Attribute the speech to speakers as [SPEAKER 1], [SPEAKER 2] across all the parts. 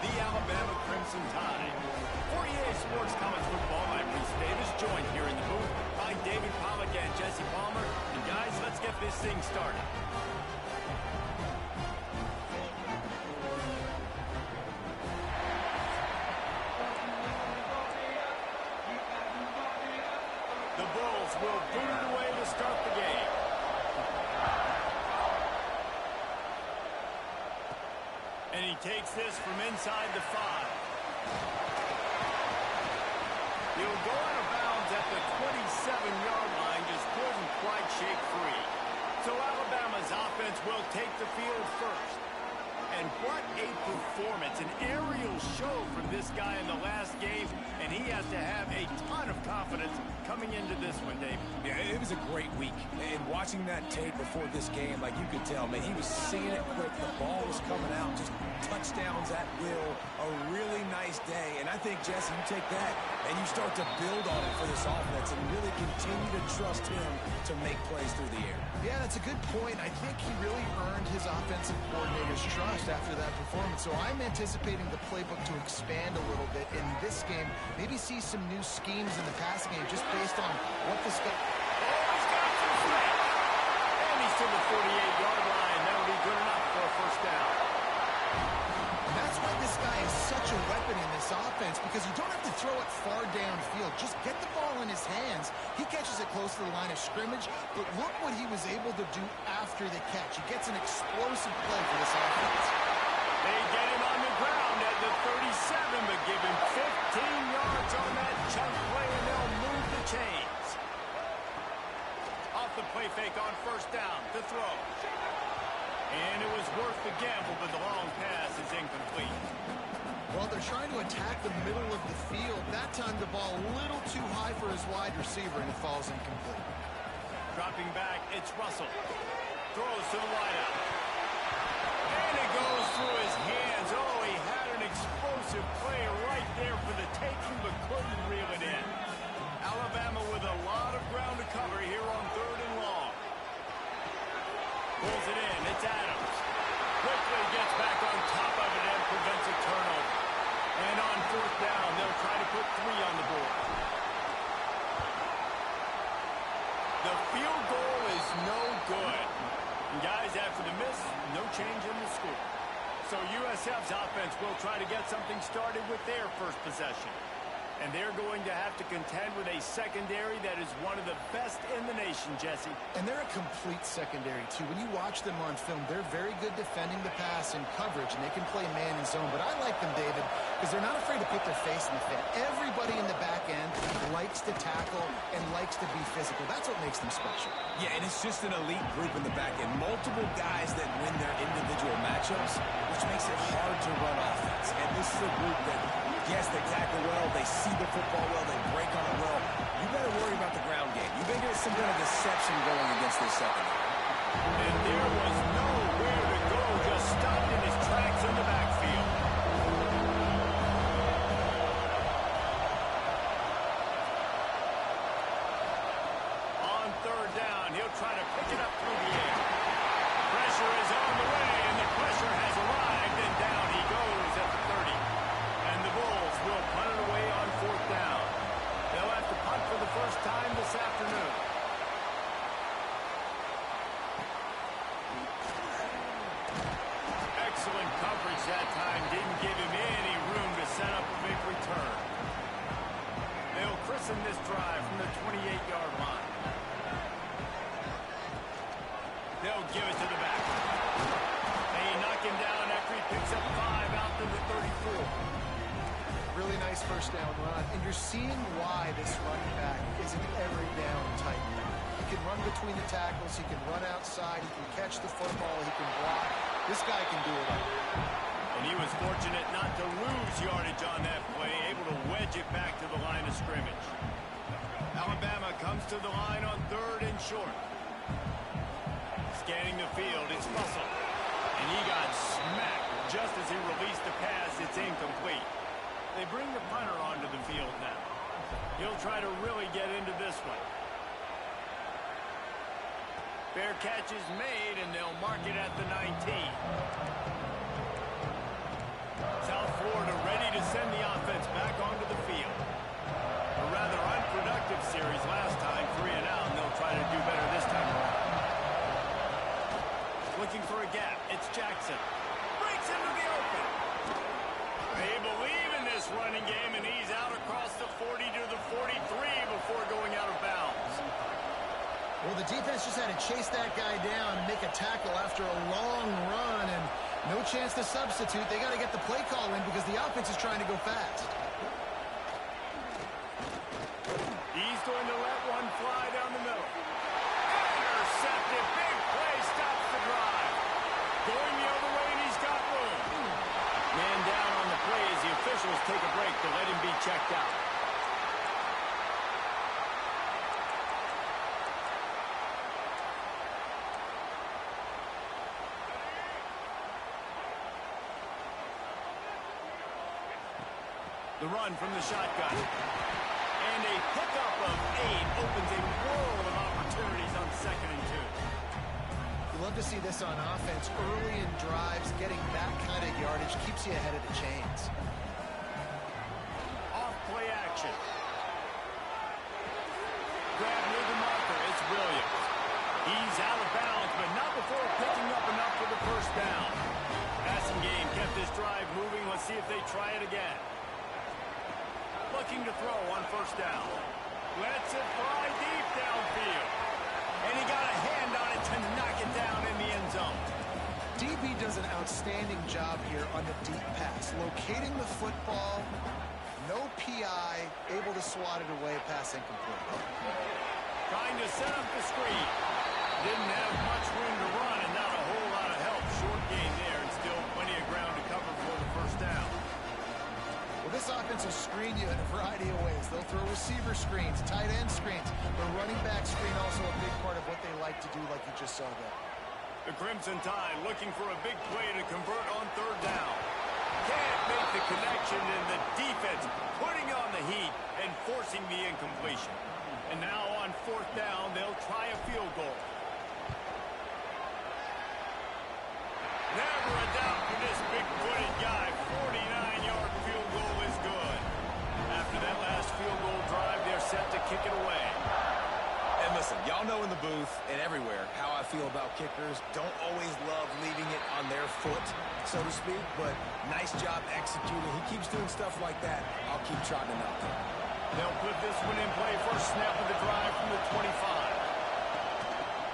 [SPEAKER 1] the Alabama Crimson Tide. For EA Sports College Football, I'm Reese Davis, joined here in the booth by David Pollack and Jesse Palmer. And guys, let's get this thing started. The Bulls will boot it away to start the game. And he takes this from inside the 5. He'll go out of bounds at the 27-yard line, just couldn't quite shake free. So Alabama's offense will take the field first. And what a performance, an aerial show from this guy in the last game, and he has to have a ton of confidence coming into this one, Dave.
[SPEAKER 2] Yeah, it was a great week. And watching that tape before this game, like you could tell, man, he was seeing it quick. The ball was coming out, just touchdowns at will. A really nice day. And I think, Jesse, you take that and you start to build on it for this offense and really continue to trust him to make plays through the air.
[SPEAKER 3] Yeah, that's a good point. I think he really earned his offensive coordinator's trust after that performance. So I'm anticipating the playbook to expand a little bit in this game. Maybe see some new schemes in the passing game just based on what this guy...
[SPEAKER 1] Oh, he's got some flat. And he's to the 48-yard line. That'll be good enough for a first down.
[SPEAKER 3] And that's why this guy is such a weapon in this offense, because you don't have to throw it far downfield. Just get the ball in his hands. He catches it close to the line of scrimmage, but look what he was able to do after the catch. He gets an explosive play for this offense.
[SPEAKER 1] They get him on the ground at the 37, but give him 15 yards on that chunk play, and they'll move the chains. Off the play fake on first down, the throw. And it was worth the gamble, but the long pass is incomplete.
[SPEAKER 3] Well, they're trying to attack the middle of the field. That time the ball a little too high for his wide receiver, and it falls incomplete.
[SPEAKER 1] Dropping back, it's Russell. Throws to the wideout. And it goes through his hands. Oh, he had an explosive play right there for the taking, but couldn't reel it in. Alabama with a lot of ground to cover here on 3rd and long. Pulls it in. It's Adams. Quickly gets back on top of it and prevents a turnover. And on 4th down, they'll try to put 3 on the board. The field goal is no good. And guys, after the miss, no change in the score. So USF's offense will try to get something started with their first possession. And they're going to have to contend with a secondary that is one of the best in the nation, Jesse.
[SPEAKER 3] And they're a complete secondary, too. When you watch them on film, they're very good defending the pass and coverage, and they can play man and zone. But I like them, David, because they're not afraid to put their face in the fan. Everybody in the back end likes to tackle and likes to be physical. That's what makes them special.
[SPEAKER 2] Yeah, and it's just an elite group in the back end. Multiple guys that win their individual matchups, which makes it hard to run offense. And this is a group that, yes, they tackle well, they see the football well, they break on it well. You better worry about the ground game. You better get some kind of deception going against this secondary.
[SPEAKER 1] And there was nowhere to go, just stopped in his tracks in the backfield. On 3rd down, he'll try to pick it up through the air. Pressure is on the way, and the pressure has arrived, and down he goes at the 30. And the Bulls will punt it away on 4th down. They'll have to punt for the first time this afternoon. Excellent coverage that time. Didn't give him any room to set up a big return. They'll christen this drive from the 28-yard line. They'll give it to the back. They knock him down after he picks up 5 out to the 34.
[SPEAKER 3] Really nice first down run, and you're seeing why this running back is an every down type. He can run between the tackles, he can run outside, he can catch the football, he can block. This guy can do it all.
[SPEAKER 1] And he was fortunate not to lose yardage on that play, able to wedge it back to the line of scrimmage. Alabama comes to the line on 3rd and short. Scanning the field, it's Russell. And he got smacked just as he released the pass. It's incomplete. They bring the punter onto the field now. He'll try to really get into this one. Fair catch is made, and they'll mark it at the 19. South Florida
[SPEAKER 3] Well, the defense just had to chase that guy down, make a tackle after a long run, and no chance to substitute. They got to get the play call in because the offense is trying to go fast.
[SPEAKER 1] He's going to let one fly down the middle. Intercepted. Big play stops the drive. Going the other way, and he's got room. Man down on the play as the officials take a break to let him be checked out. The run from the shotgun. And a pickup of 8 opens a world of opportunities on 2nd and 2.
[SPEAKER 3] You love to see this on offense. Early in drives, getting that kind of yardage keeps you ahead of the chains.
[SPEAKER 1] Off play action. Grab near the marker. It's Williams. He's out of bounds, but not before picking up enough for the first down. Passing game kept this drive moving. Let's see if they try it again. Looking to throw on 1st down. Lets it fly deep downfield. And he got a hand on it to knock it down in the end zone.
[SPEAKER 3] DB does an outstanding job here on the deep pass. Locating the football, no PI, able to swat it away, pass incomplete.
[SPEAKER 1] Trying to set up the screen. Didn't have much room to run and not a whole lot of help. Short gain there and still plenty of ground to cover for the 1st down.
[SPEAKER 3] Well, this offense will screen you in a variety of ways. They'll throw receiver screens, tight end screens. The running back screen also a big part of what they like to do, like you just saw there.
[SPEAKER 1] The Crimson Tide looking for a big play to convert on 3rd down. Can't make the connection, and the defense putting on the heat and forcing the incompletion. And now on 4th down, they'll try a field goal. Never a doubt for this big-footed guy. 49-yard field goal is good. After that last field goal drive, they're set to kick it away.
[SPEAKER 2] And listen, y'all know in the booth and everywhere how I feel about kickers. Don't always love leaving it on their foot, so to speak, but nice job executing. He keeps doing stuff like that. I'll keep trotting him out there.
[SPEAKER 1] They'll put this one in play. First snap of the drive from the 25.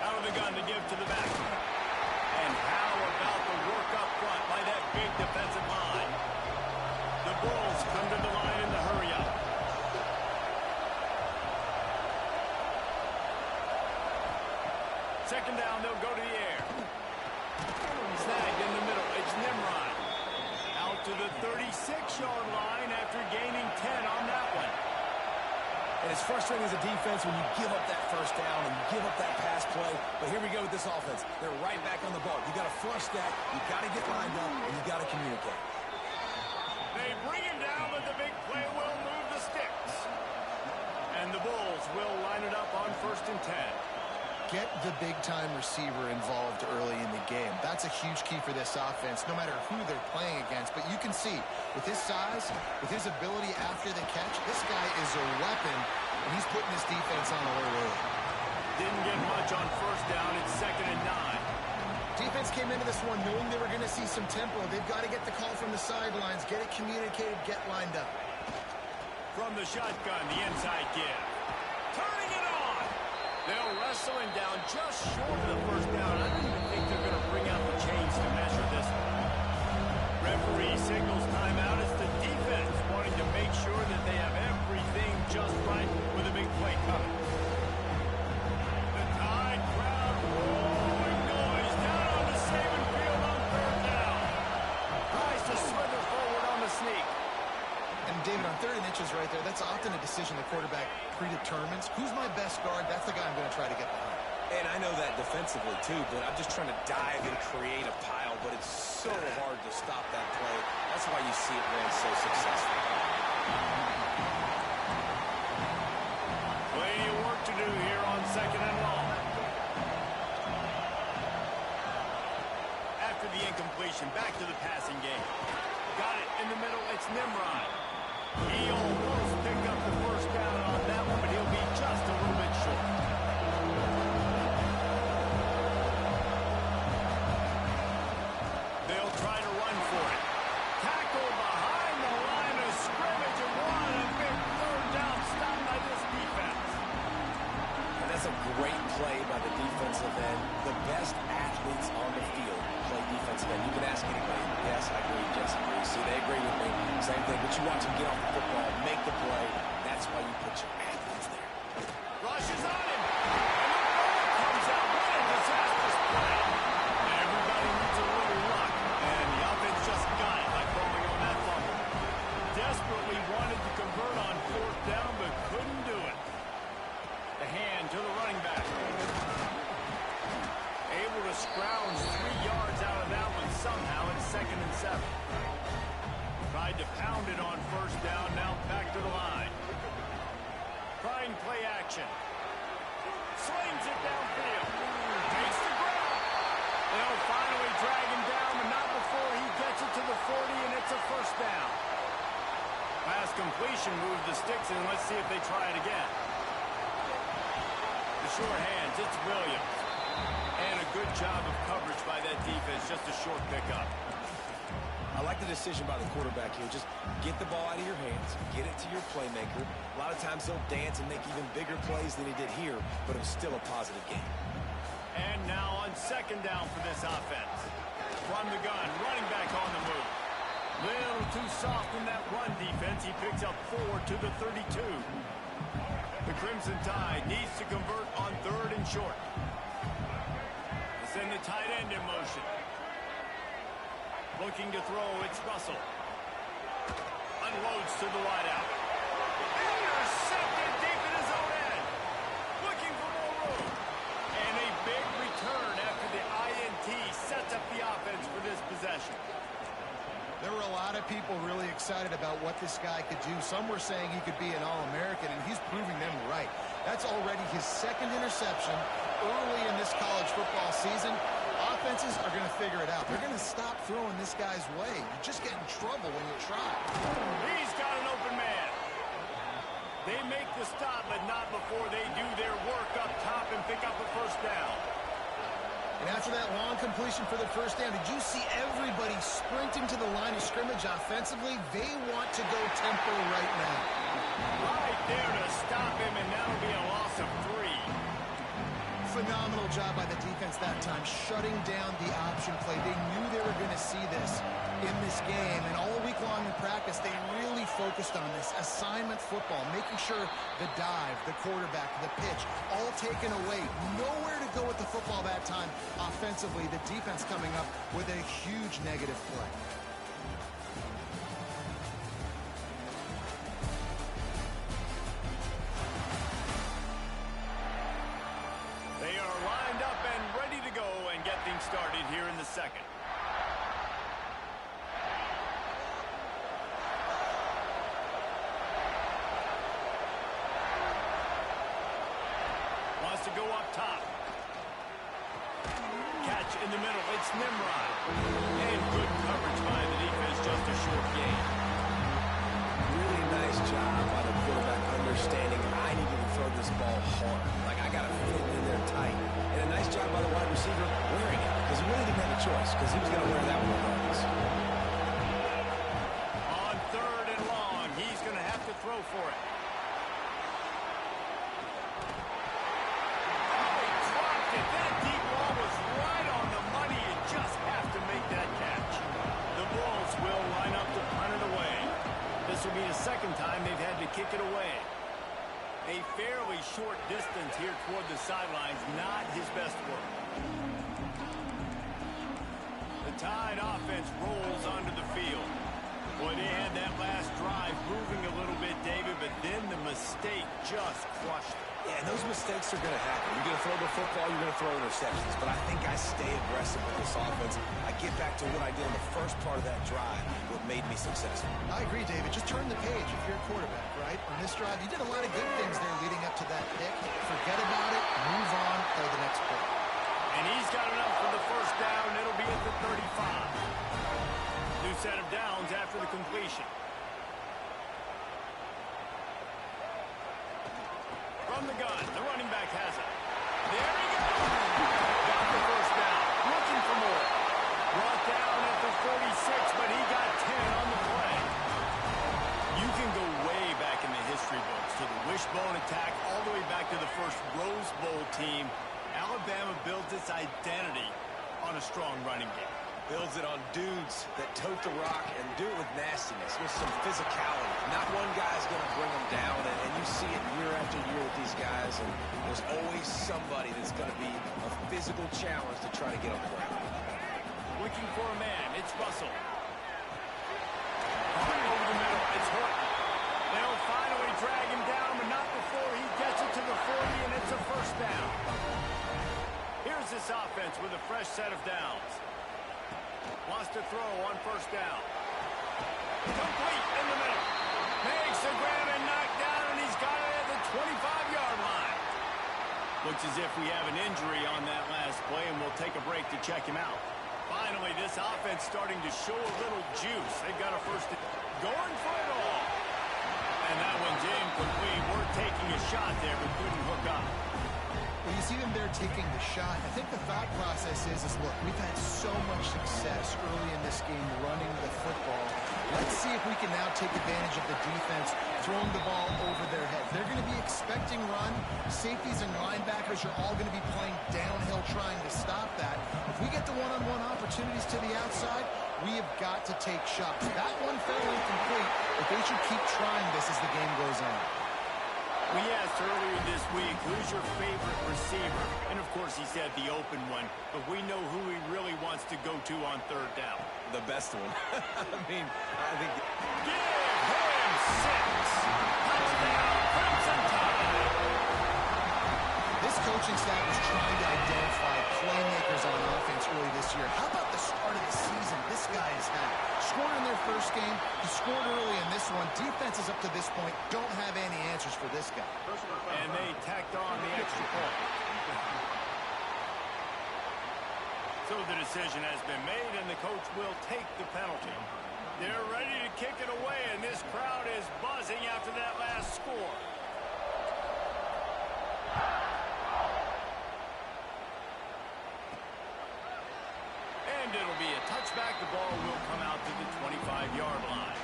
[SPEAKER 1] Out of the gun to give to the back. And how about the work up front by that big defensive line? The Bulls come to the line in the hurry-up. Second down, they'll go to the air. Snagged in the middle. It's Nimrod. Out to the 36-yard line after gaining 10 on that one.
[SPEAKER 2] And it's frustrating as a defense when you give up that 1st down and you give up that pass play. But here we go with this offense. They're right back on the ball. You got to flush that. You got to get lined up, and you got to communicate.
[SPEAKER 1] They bring him down, but the big play will move the sticks. And the Bulls will line it up on 1st and 10.
[SPEAKER 3] Get the big-time receiver involved early in the game. That's a huge key for this offense, no matter who they're playing against. But you can see, with his size, with his ability after the catch, this guy is a weapon, and he's putting this defense on alert early.
[SPEAKER 1] Didn't get much on 1st down. It's 2nd and 9.
[SPEAKER 3] Defense came into this one knowing they were going to see some tempo. They've got to get the call from the sidelines, get it communicated, get lined up.
[SPEAKER 1] From the shotgun, the inside give. Turning it on. They'll wrestle him down just short of the 1st down. I don't even think they're going to bring out the chains to measure this one. Referee signals timeout. It's the defense wanting to make sure that they have everything just right with a big play coming. The Tide crowd rolling noise down on the Saban field on 3rd down. Tries to slither forward on the sneak.
[SPEAKER 3] And David, on 3rd and inches right there, that's often a decision the quarterback predetermines. Who's my best guard? That's the guy I'm going to try to get behind.
[SPEAKER 2] And I know that defensively, too, but I'm just trying to dive and create a pile, but it's so hard to stop that play. That's why you see it ran so successful.
[SPEAKER 1] Plenty of work to do here on 2nd and long. After the incompletion, back to the passing game. Got it in the middle. It's Nimrod. He almost picked up the 1st down on that one, but he'll be just a little bit short. They'll try to run for it. Tackle behind the line of scrimmage, and what a big 3rd down stop by this defense.
[SPEAKER 2] And that's a great play defensive end. The best athletes on the field play defensive end. You can ask anybody. Yes, I agree. Jesse agrees. See, they agree with me. Same thing. But you watch them get off the football, make the play. That's why you put your athletes there.
[SPEAKER 1] Rushes on him. And the ball comes out. What a disastrous play. Everybody needs a little luck. And the offense just got it by falling on that fumble. Desperately wanted to convert on fourth down, but couldn't do it. The hand to the running back. Able to scrounge 3 yards out of that one somehow in 2nd and 7. Tried to pound it on first down, now back to the line. Trying play action. Slings it downfield. Takes the ground. They'll finally drag him down, but not before he gets it to the 40, and it's a first down. Pass completion moved the sticks, and let's see if they try it again. The short hands, it's Williams. And a good job of coverage by that defense, just a short pickup.
[SPEAKER 2] I like the decision by the quarterback here. Just get the ball out of your hands, get it to your playmaker. A lot of times he'll dance and make even bigger plays than he did here, but it was still a positive game.
[SPEAKER 1] And now on 2nd down for this offense. From the gun, running back on the move. Little too soft in that run defense. He picks up 4 to the 32. The Crimson Tide needs to convert on 3rd and short. Send the tight end in motion. Looking to throw, it's Russell. Unloads to the wideout. Intercepted deep in his own end. Looking for more room. And a big return after the INT sets up the offense for this possession.
[SPEAKER 3] There were a lot of people really excited about what this guy could do. Some were saying he could be an All-American, and he's proving them right. That's already his 2nd interception early in this college football season. Offenses are going to figure it out. They're going to stop throwing this guy's way. You just get in trouble when you try.
[SPEAKER 1] He's got an open man. They make the stop, but not before they do their work up top and pick up a first down.
[SPEAKER 3] And after that long completion for the first down, did you see everybody sprinting to the line of scrimmage offensively? They want to go tempo right now.
[SPEAKER 1] Right there to stop him, and that'll be a loss of 3.
[SPEAKER 3] Phenomenal job by the defense that time, shutting down the option play. They knew they were going to see this in this game, and all week long in practice, they really focused on this assignment football, making sure the dive, the quarterback, the pitch, all taken away. Nowhere to go with the football that time. Offensively, the defense coming up with a huge negative play.
[SPEAKER 1] They are lined up and ready to go and get things started here in the 2nd. Wants to go up top. Catch in the middle. It's Nimrod. And good coverage by the defense. Just a short gain.
[SPEAKER 2] Really nice job by the quarterback understanding I need to throw this ball hard. Like, I got to fit in there tight. And a nice job by the wide receiver wearing it, because he really didn't have a choice, because he was going to wear that one regardless.
[SPEAKER 1] On 3rd and long, he's going to have to throw for it. Oh, he dropped it. That deep ball was right on the money. You just have to make that catch. The Bulls will line up to punt it away. This will be the 2nd time they've had to kick it away. A fairly short distance here toward the sidelines, not his best work. The Tide offense rolls onto the field. Boy, they had that last drive moving a little bit, David, but then the mistake just crushed it.
[SPEAKER 2] Yeah, and those mistakes are going to happen. You're going to throw the football, you're going to throw interceptions. But I think I stay aggressive with this offense. I get back to what I did in the first part of that drive, what made me successful.
[SPEAKER 3] I agree, David. Just turn the page if you're a quarterback, right? On this drive, you did a lot of good things there leading up to that pick. Forget about it, move on, play the next play.
[SPEAKER 1] And he's got enough for the first down. It'll be at the 35. New set of downs after the completion. From the gun, the running back has it. There he goes. Got the first down. Looking for more. Brought down at the 46, but he got 10 on the play. You can go way back in the history books to the wishbone attack, all the way back to the first Rose Bowl team Alabama builds its identity on a strong running game.
[SPEAKER 2] Builds it on dudes that tote the rock and do it with nastiness, with some physicality. Not one guy's going to bring them down, and you see it year after year with these guys, and there's always somebody that's going to be a physical challenge to try to get on the ground.
[SPEAKER 1] Looking for a man, it's Russell. Over the middle, it's Horton. They'll finally drag him down, but not before he gets it to the 40, and it's a first down. Here's this offense with a fresh set of downs. Wants to throw on first down. Complete in the middle. Makes the grab and knock down, and he's got it at the 25-yard line. Looks as if we have an injury on that last play, and we'll take a break to check him out. Finally, this offense starting to show a little juice. They've got a first going for it all. And that one's incomplete. We're taking a shot there, but couldn't hook up.
[SPEAKER 3] When you see them there taking the shot, I think the thought process is look, we've had so much success early in this game running the football. Let's see if we can now take advantage of the defense throwing the ball over their heads. They're going to be expecting run. Safeties and linebackers are all going to be playing downhill trying to stop that. If we get the one-on-one opportunities to the outside, we have got to take shots. That one fell incomplete, but they should keep trying this as the game goes on.
[SPEAKER 1] We asked earlier this week, who's your favorite receiver? And, of course, he said the open one, but we know who he really wants to go to on third down.
[SPEAKER 2] The best one. I think...
[SPEAKER 1] Give him 6. Touchdown, Crimson Tide.
[SPEAKER 3] This coaching staff was trying to identify playmakers on offense early this year. How about the start of the season this guy has had? Scored in their first game. He scored early in this one. Defenses up to this point don't have any answers for this guy.
[SPEAKER 1] And they tacked on the extra point. So the decision has been made, and the coach will take the penalty. They're ready to kick it away, and this crowd is buzzing after that last score. And it'll be a touchback. The ball will come out to the 25-yard line.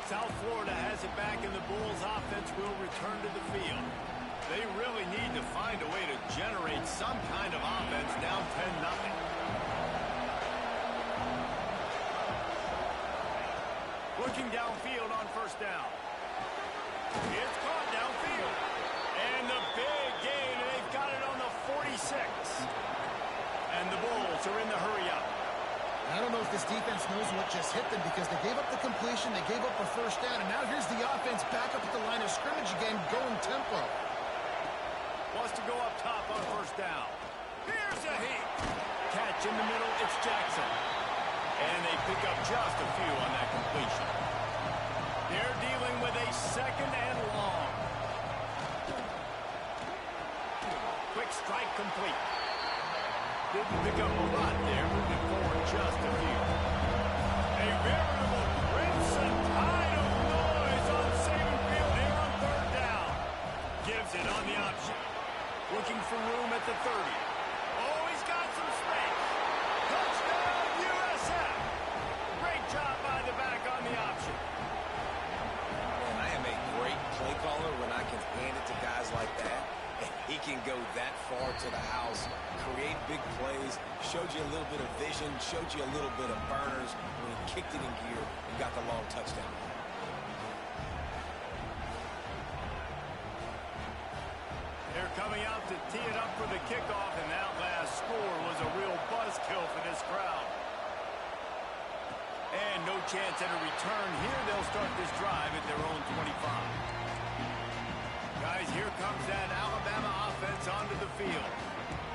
[SPEAKER 1] South Florida has it back, and the Bulls offense will return to the field. They really need to find a way to generate some kind of offense down 10-0. Looking downfield on first down. It's caught downfield. And the big gain, and they've got it on the 46. And the Bulls are in the hurry-up.
[SPEAKER 3] I don't know if this defense knows what just hit them because they gave up the completion, they gave up a first down, and now here's the offense back up at the line of scrimmage again, going tempo.
[SPEAKER 1] Wants to go up top on first down. Here's a heat. Catch in the middle, it's Jackson. And they pick up just a few on that completion. They're dealing with a second and long. Quick strike complete. Didn't pick up a lot there, moving forward just a few. A veritable Crimson Tide of noise on Saban Field here on third down. Gives it on the option. Looking for room at the 30. Oh, he's got some space. Touchdown, USF. Great job by the back on the option.
[SPEAKER 2] And I am a great play caller when I can hand it to guys like that. And he can go that far to the house, create big plays, showed you a little bit of vision, showed you a little bit of burners when he kicked it in gear and got the long touchdown.
[SPEAKER 1] They're coming out to tee it up for the kickoff, and that last score was a real buzzkill for this crowd. And no chance at a return here. They'll start this drive at their own 25. Guys, here comes that Alabama offense onto the field.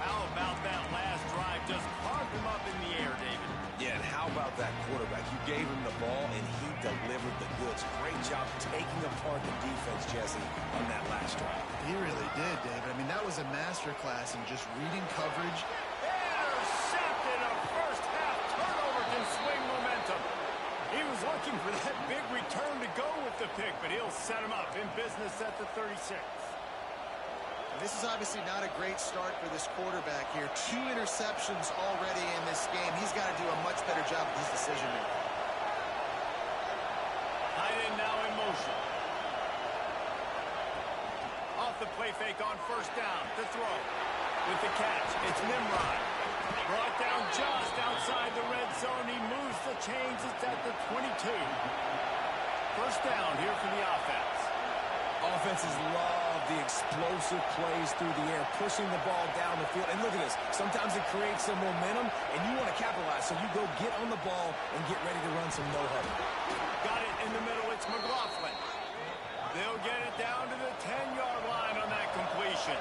[SPEAKER 1] How about that last drive? Just carved them up in the air, David.
[SPEAKER 2] Yeah, and how about that quarterback? You gave him the ball, and he delivered the goods. Great job taking apart the defense, Jesse, on that last drive.
[SPEAKER 3] He really did, David. I mean, that was a masterclass in just reading coverage.
[SPEAKER 1] Intercepted. A first-half turnover can swing momentum. He was looking for that big return to go with the pick, but he'll set him up in business at the 36.
[SPEAKER 3] And this is obviously not a great start for this quarterback here. 2 interceptions already in this game. He's got to do a much better job with his decision-making. Tight end now in motion.
[SPEAKER 1] off the play fake on first down to throw. With the catch, it's Nimrod. Brought down just outside the red zone. He moves the chains. It's at the 22. First down here for the offense.
[SPEAKER 2] Offenses love the explosive plays through the air, pushing the ball down the field. And look at this. Sometimes it creates some momentum, and you want to capitalize. So you go get on the ball and get ready to run some no-huddle.
[SPEAKER 1] Got it in the middle. It's McLaughlin. They'll get it down to the 10-yard line on that completion.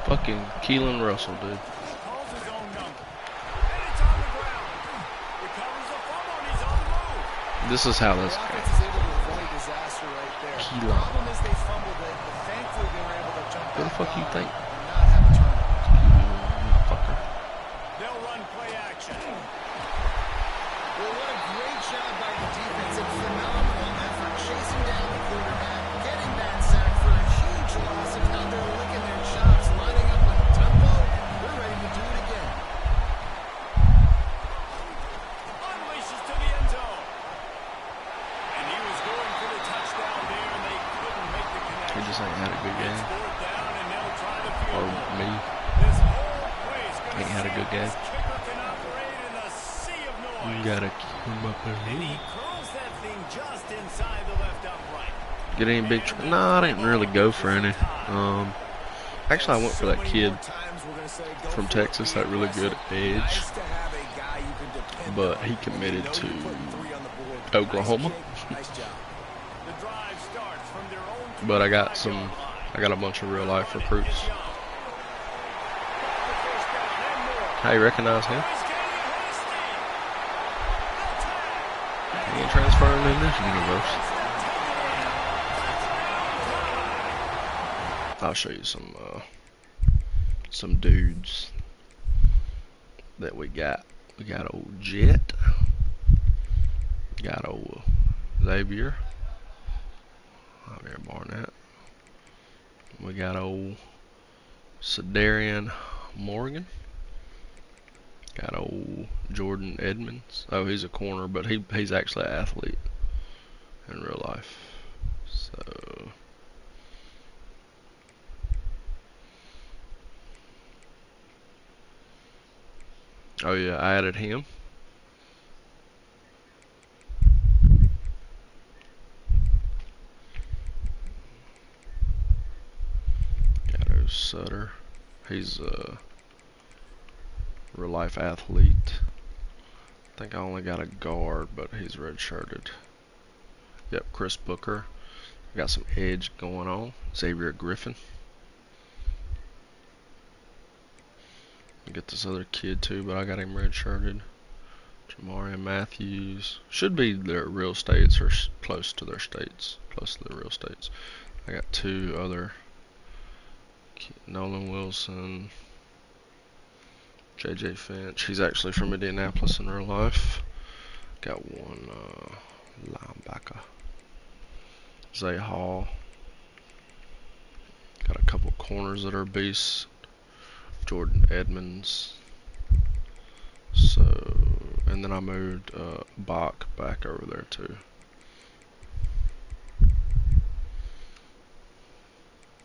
[SPEAKER 4] Fucking Keelan Russell, dude.
[SPEAKER 1] Calls his own number. And it's on the ground. Recovers the fumble, and he's on the move.
[SPEAKER 4] This is how this
[SPEAKER 3] The
[SPEAKER 4] game.
[SPEAKER 3] offense is able to avoid disaster right there.
[SPEAKER 4] Keelan.
[SPEAKER 3] The problem is they fumbled it, but thankfully they were able to jump
[SPEAKER 4] Who the
[SPEAKER 3] back
[SPEAKER 4] fuck you
[SPEAKER 3] up
[SPEAKER 4] think?
[SPEAKER 3] and not have a turnover.
[SPEAKER 4] Fucker.
[SPEAKER 1] They'll run play action.
[SPEAKER 3] Well, what a great job by the defense and phenomenal effort chasing down the quarterback, getting that sack for a huge loss, and now they're licking their chops, lining up on tempo. They're ready to do it again.
[SPEAKER 1] Unleashes to the end zone. And he was going for the touchdown there, and they couldn't make the connection.
[SPEAKER 4] He just ain't had a good game.
[SPEAKER 1] Fourth down, and they'll try the field
[SPEAKER 4] Or
[SPEAKER 1] goal.
[SPEAKER 4] me.
[SPEAKER 1] This whole play is gonna
[SPEAKER 4] Ain't had a good
[SPEAKER 1] see if
[SPEAKER 4] game.
[SPEAKER 1] this kicker can operate in a sea of noise.
[SPEAKER 4] You gotta keep him up
[SPEAKER 1] And he
[SPEAKER 4] there.
[SPEAKER 1] curls that thing just inside the left upright.
[SPEAKER 4] Get any big? Nah, I didn't really go for any. Actually, I went for that kid from Texas, that really good edge, but he committed to Oklahoma.
[SPEAKER 1] The drive starts from their own
[SPEAKER 4] But I got
[SPEAKER 1] 25-yard
[SPEAKER 4] some.
[SPEAKER 1] line.
[SPEAKER 4] I got a bunch of real life recruits.
[SPEAKER 1] First down and more.
[SPEAKER 4] How you recognize him?
[SPEAKER 1] He's gaining a steam.
[SPEAKER 4] He ain't transferring in this universe. I'll show you some dudes that we got. We got old Jet. Got old Xavier. Javier Barnett. We got old Cedarian Morgan. Got old Jordan Edmonds. Oh, he's a corner, but he's actually an athlete in real life. So oh yeah, I added him. Got old Sutter. He's a real life athlete. I think I only got a guard, but he's redshirted. Yep, Chris Booker. Got some edge going on. Xavier Griffin. Get this other kid too, but I got him redshirted. Jamarian Matthews. Should be their real states or close to their states. Close to their real states. I got two other. Nolan Wilson. JJ Finch. He's actually from Indianapolis in real life. Got one linebacker. Zay Hall. Got a couple corners that are beasts. Jordan Edmonds. So, and then I moved Bach back over there too.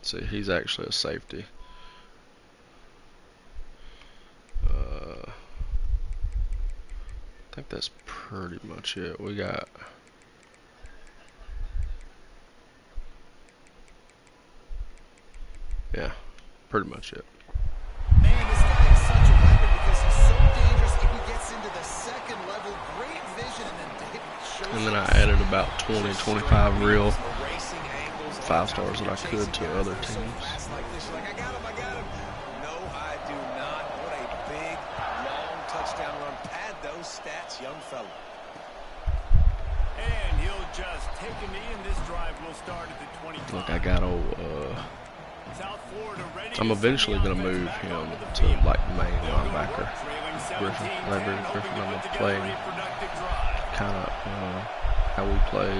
[SPEAKER 4] See, he's actually a safety. I think that's pretty much it. We got yeah, pretty much it.
[SPEAKER 3] Man, this guy is such a weapon because he's so dangerous if he gets into the second level. Great vision
[SPEAKER 4] And then I added about 20, 25 real 5 stars that I could to other teams.
[SPEAKER 2] Young fella.
[SPEAKER 1] And he'll just take a knee, and this drive will start at the 25.
[SPEAKER 4] Look, I got old,
[SPEAKER 1] South Florida ready
[SPEAKER 4] I'm
[SPEAKER 1] to
[SPEAKER 4] eventually
[SPEAKER 1] send the
[SPEAKER 4] going to move
[SPEAKER 1] offense back
[SPEAKER 4] him
[SPEAKER 1] onto the
[SPEAKER 4] to
[SPEAKER 1] field.
[SPEAKER 4] like main
[SPEAKER 1] They'll go
[SPEAKER 4] linebacker.
[SPEAKER 1] trailing
[SPEAKER 4] Griffin,
[SPEAKER 1] 17-10,
[SPEAKER 4] Library
[SPEAKER 1] hoping
[SPEAKER 4] Griffin,
[SPEAKER 1] to
[SPEAKER 4] I'm
[SPEAKER 1] put
[SPEAKER 4] going to
[SPEAKER 1] together
[SPEAKER 4] play
[SPEAKER 1] a productive drive.
[SPEAKER 4] kind of how we play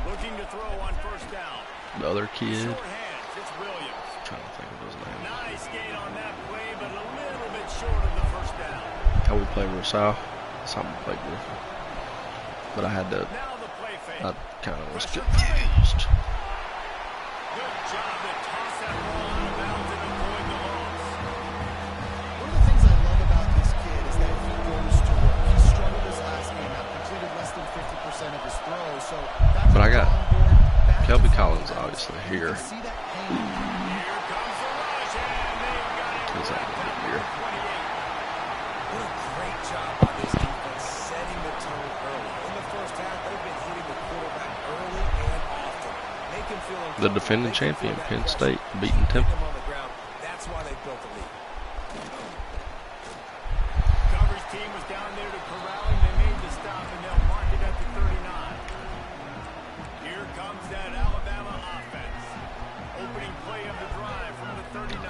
[SPEAKER 1] Looking to throw on first down.
[SPEAKER 4] the other kid.
[SPEAKER 1] Short hands, it's Williams.
[SPEAKER 4] I'm trying to think of his name.
[SPEAKER 1] Nice gain on that play, but a little bit short of the first down.
[SPEAKER 4] How we play Rosal. That's how we play Griffin. But I had to
[SPEAKER 1] Now the play fake.
[SPEAKER 4] I kind of was
[SPEAKER 1] Pressure
[SPEAKER 4] confused.
[SPEAKER 1] Good job to toss that ball out of bounds and avoid the loss.
[SPEAKER 3] One of the things I love about this kid is that he goes to work. He struggled this last game out, completed less than 50% of his throws. So back
[SPEAKER 4] But
[SPEAKER 3] to
[SPEAKER 4] I
[SPEAKER 3] the
[SPEAKER 4] got
[SPEAKER 3] drawing board, back to
[SPEAKER 4] Kelby
[SPEAKER 3] front
[SPEAKER 4] Collins
[SPEAKER 3] balance.
[SPEAKER 4] obviously
[SPEAKER 3] You
[SPEAKER 4] here.
[SPEAKER 3] can see that pain.
[SPEAKER 1] Here comes the rush, and they've got it
[SPEAKER 4] Because I'm
[SPEAKER 1] wrapped up
[SPEAKER 4] here.
[SPEAKER 1] at 28.
[SPEAKER 2] What a great job by this defense setting the tone early. In the first half, they've been hitting the quarterback early and often. Make him feel
[SPEAKER 4] The defending champion, Penn State, beating Temple.
[SPEAKER 2] On the ground. That's why they built the lead.
[SPEAKER 1] Coverage team was down there to corral him. They made the stop, and they'll mark it at the 39. Here comes that Alabama offense. Opening play of the drive from the 39.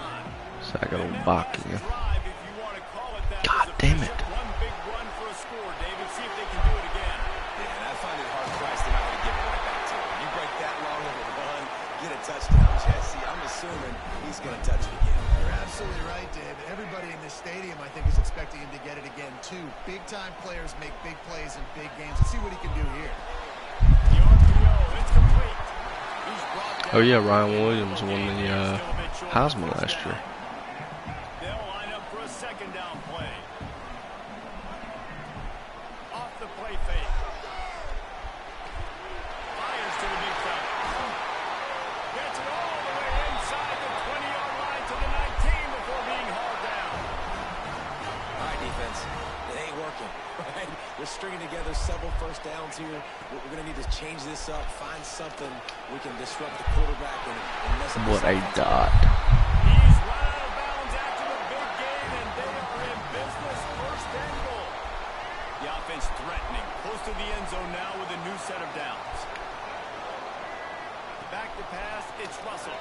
[SPEAKER 4] Saga
[SPEAKER 1] And
[SPEAKER 4] on
[SPEAKER 1] that
[SPEAKER 4] back
[SPEAKER 1] last
[SPEAKER 4] again.
[SPEAKER 1] drive, if you want to call it that,
[SPEAKER 4] God
[SPEAKER 1] was
[SPEAKER 4] damn
[SPEAKER 1] efficient.
[SPEAKER 4] it.
[SPEAKER 1] One big run for a score, David. See if they can do it again.
[SPEAKER 2] Yeah, and I find it hard priced they're not going to give it right back to him. You break that long of a run, get a touchdown, Jesse. I'm assuming he's going to touch it again.
[SPEAKER 3] You're absolutely right, Dave. Everybody in this stadium, I think, is expecting him to get it again, too. Big-time players make big plays in big games. Let's see what he can do here.
[SPEAKER 1] The RPO, it's complete. He's brought down.
[SPEAKER 4] Oh yeah, Ryan Williams won the
[SPEAKER 1] Still a bit short of
[SPEAKER 4] Heisman
[SPEAKER 1] first
[SPEAKER 4] last year.
[SPEAKER 1] down. They'll line up for a second down play. Off the play fake. Fires to the big fella. Gets it all the way inside the 20-yard line to the 19 before being hauled down.
[SPEAKER 2] All right, defense. It ain't working, right? They're stringing together several first downs here. We're going to need to change this up, find something we can disrupt the quarterback and mess up
[SPEAKER 4] What
[SPEAKER 2] this
[SPEAKER 4] a
[SPEAKER 2] offense.
[SPEAKER 4] dot.
[SPEAKER 1] He's run out of bounds after the big gain, and they are in business. First and goal. The offense threatening, close to the end zone now with a new set of downs. Back to pass, it's Russell.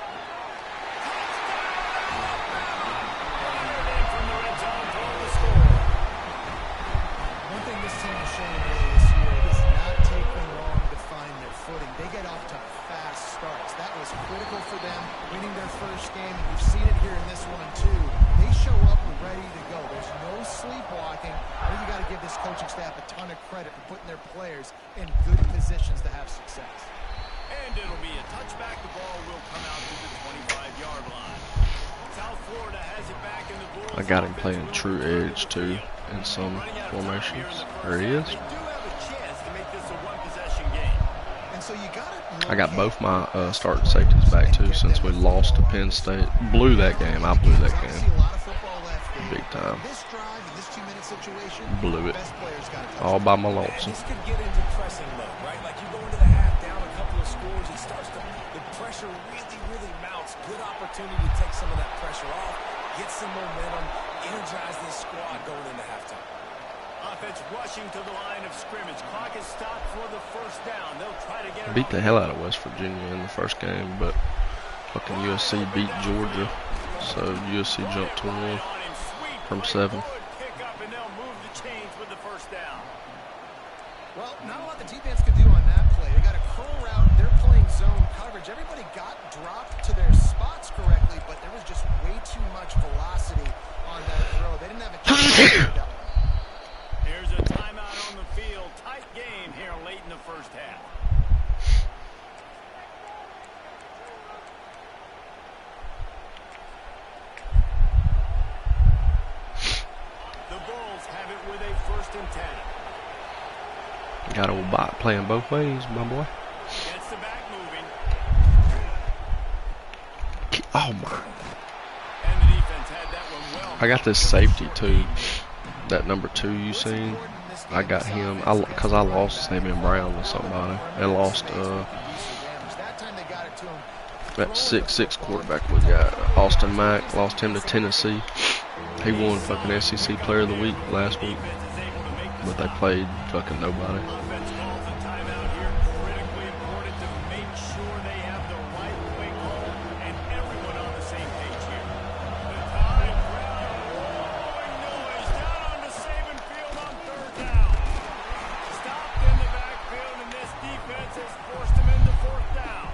[SPEAKER 1] Fired in from the red zone for the score.
[SPEAKER 3] One thing this team has shown early this year, it does not take them long to find their footing. They get off to fast starts. That was critical for them, winning their first game, and you've seen it here in this one, too. They show up ready to go. There's no sleepwalking. I think you got to give this coaching staff a ton of credit for putting their players in good positions to have success.
[SPEAKER 1] And it'll be a touchback. The ball will come out to the 25-yard line. South Florida has it back in the Bulls.
[SPEAKER 4] I got him playing true edge too in some formations. There he is.
[SPEAKER 1] They do have a chance to make this a one-possession game.
[SPEAKER 3] And so you got
[SPEAKER 4] I got both my starting safeties back too since we lost to Penn State. Blew that game. I blew that game. Big time. Blew it. All by my lonesome.
[SPEAKER 2] This could get into pressing mode, right? Like you go into the half down a couple of scores, it starts to, the pressure really mounts. Good opportunity to take some of that pressure off, get some momentum, energize this squad going into halftime.
[SPEAKER 1] Offense rushing to the line of scrimmage. Clock is stopped for the first down. They'll try to get it
[SPEAKER 4] Beat
[SPEAKER 1] off
[SPEAKER 4] the hell out of West Virginia in the first game, but fucking USC beat Georgia, so USC jumped to 1 from 7.
[SPEAKER 3] Well, not a lot the defense could do on that play. They got a curl route. They're playing zone coverage. Everybody got dropped to their spots correctly, but there was just way too much velocity on that throw. They didn't have a chance to do that one.
[SPEAKER 1] Here's a timeout on the field. Tight game here late in the first half. The Bulls have it with a 1st and 10.
[SPEAKER 4] Got old bot playing both ways, my boy.
[SPEAKER 1] Gets the back moving.
[SPEAKER 4] Oh my.
[SPEAKER 1] And the defense had that one well.
[SPEAKER 4] I got this safety too. That number 2 you seen. I got him because I lost Sabian Brown to somebody. And lost that 6'6" quarterback we got. Austin Mack. Lost him to Tennessee. He won fucking SEC Player of the Week last week. But they played fucking nobody.
[SPEAKER 1] Offense calls a timeout here. Critically important to make sure they have the right play call and everyone on the same page here. The time crowd roaring noise down on the Saban field on 3rd down. Stopped in the backfield, and this defense has forced him into 4th down.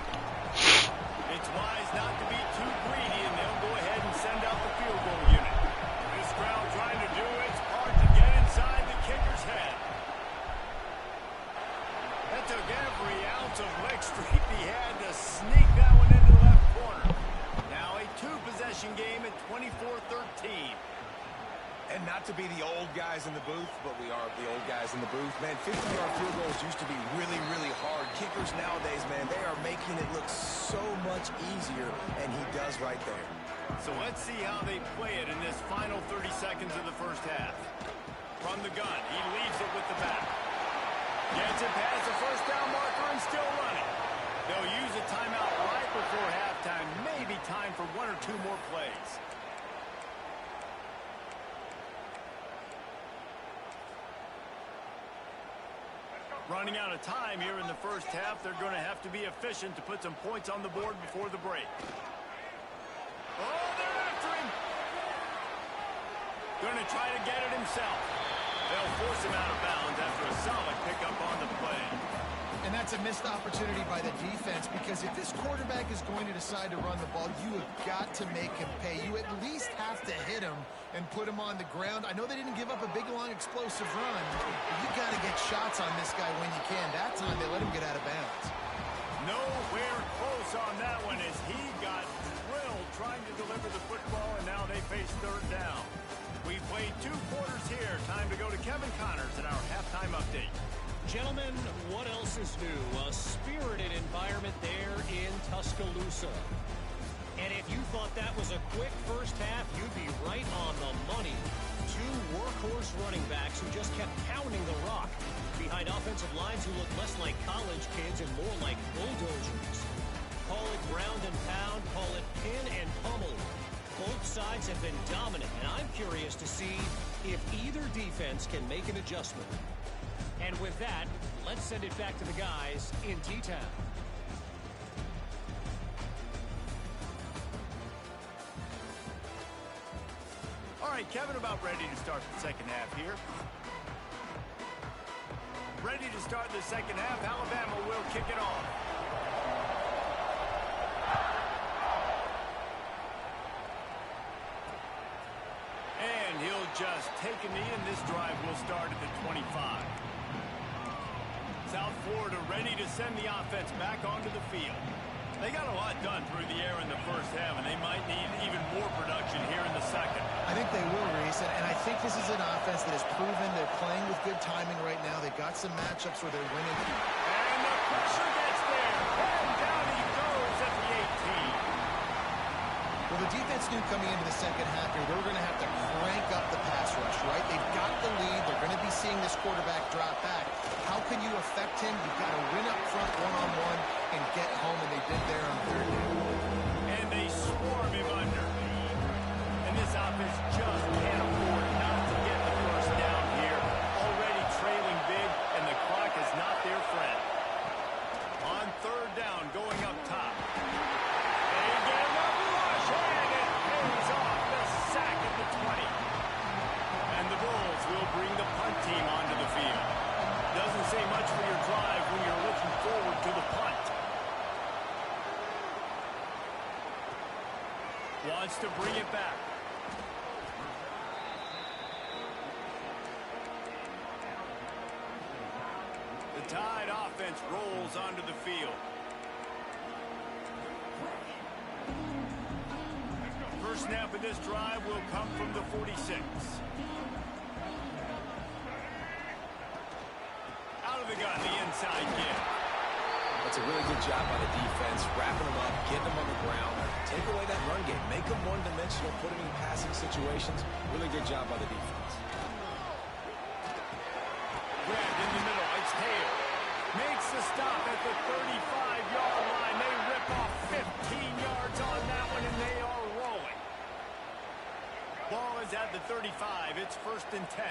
[SPEAKER 1] It's wise not to be too greedy, and they'll go ahead and send out the field goal unit. This crowd trying to do its part to get inside the kicker's head.
[SPEAKER 2] The old guys in the booth, man, 50-yard field goals used to be really, really hard. Kickers nowadays, man, they are making it look so much easier, and he does right there.
[SPEAKER 1] So let's see how they play it in this final 30 seconds of the first half. From the gun, he leaves it with the back. Gets it past the first down marker and still running. They'll use a timeout right before halftime. Maybe time for one or two more plays. Running out of time here in the first half. They're going to have to be efficient to put some points on the board before the break. Oh, they're after him. Going to try to get it himself. They'll force him out of bounds after a solid pickup on the play.
[SPEAKER 3] And that's a missed opportunity by the defense, because if this quarterback is going to decide to run the ball, you have got to make him pay. You at least have to hit him and put him on the ground. I know they didn't give up a big, long, explosive run, but you got to get shots on this guy when you can. That time they let him get out of bounds.
[SPEAKER 1] Nowhere close on that one as he got drilled trying to deliver the football, and now they face third down. We've played 2 quarters here. Time to go to Kevin Connors in our halftime update.
[SPEAKER 5] Gentlemen, what else is new? A spirited environment there in Tuscaloosa. And if you thought that was a quick first half, you'd be right on the money. 2 workhorse running backs who just kept pounding the rock behind offensive lines who look less like college kids and more like bulldozers. Call it ground and pound, call it pin and pummel. Both sides have been dominant, and I'm curious to see if either defense can make an adjustment. And with that, let's send it back to the guys in T-Town.
[SPEAKER 1] All right, Kevin, about ready to start the second half here. Ready to start the second half. Alabama will kick it off. And he'll just take a knee, and this drive will start at the 25. South Florida ready to send the offense back onto the field. They got a lot done through the air in the first half, and they might need even more production here in the second.
[SPEAKER 3] I think they will, Reese, and I think this is an offense that has proven they're playing with good timing right now. They've got some matchups where they're winning.
[SPEAKER 1] And the pressure gets there. And down he goes at the 18.
[SPEAKER 3] Well, the defense knew coming into the second half here, they were going to have to crank up the pass rush, right? They've got the lead. They're going to be seeing this quarterback drop back. How can you affect him? You've got to win up front one-on-one and get home, and they did there on third down.
[SPEAKER 1] And they swarm him under. And this offense just can't afford not to get the first down here. Already trailing big, and the clock is not their friend. On third down, going up top. They get him up rush, and it pays off the sack at the 20. And the Bulls will bring the punt team onto the field. Doesn't say much for your drive when you're looking forward to the punt. Wants to bring it back. The Tide offense rolls onto the field. First snap of this drive will come from the 46. Out of the gun, the inside kick.
[SPEAKER 2] That's a really good job by the defense, wrapping them up, getting them on the ground. Take away that run game. Make them one-dimensional, put them in passing situations. Really good job by the defense.
[SPEAKER 1] Grabbed in the middle, it's Hale. Makes the stop at the 35-yard line. They rip off 15 yards on that one, and they are rolling. Ball is at the 35. It's 1st and 10.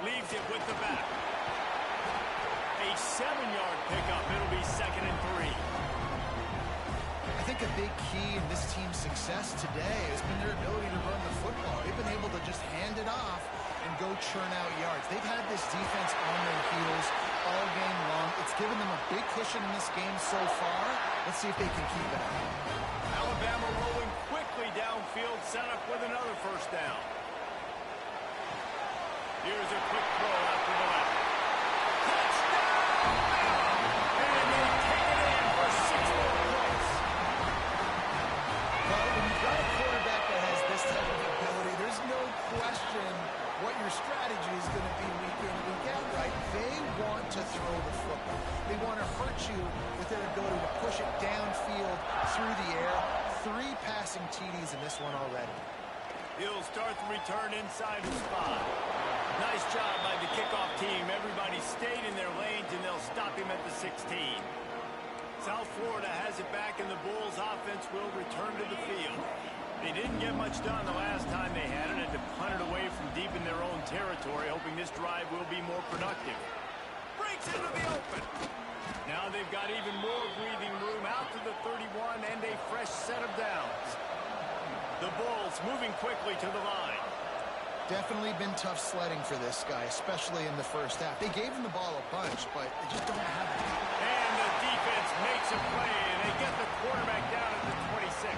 [SPEAKER 1] Leaves it with the back. A 7-yard pickup. It'll be 2nd and 3.
[SPEAKER 3] I think a big key in this team's success today has been their ability to run the football. They've been able to just hand it off and go churn out yards. They've had this defense on their heels all game long. It's given them a big cushion in this game so far. Let's see if they can keep it up.
[SPEAKER 1] Alabama rolling quickly downfield, set up with another first down. Here's a quick throw out to the left. Touchdown! And they take it in for 6 more points.
[SPEAKER 3] Well, when you've got a quarterback that has this type of ability, there's no question strategy is going to be week in, week out, right? They want to throw the football. They want to hurt you with their ability to push it downfield through the air. 3 passing TDs in this one already.
[SPEAKER 1] He'll start the return inside the spot. Nice job by the kickoff team. Everybody stayed in their lanes, and they'll stop him at the 16. South Florida has it back, and the Bulls offense will return to the field. They didn't get much done the last time they had it, and to punt it away from deep in their own territory, hoping this drive will be more productive. Breaks into the open. Now they've got even more breathing room out to the 31 and a fresh set of downs. The Bulls moving quickly to the line.
[SPEAKER 3] Definitely been tough sledding for this guy, especially in the first half. They gave him the ball a bunch, but they just don't have it.
[SPEAKER 1] And the defense makes a play, and they get the quarterback down at the 26.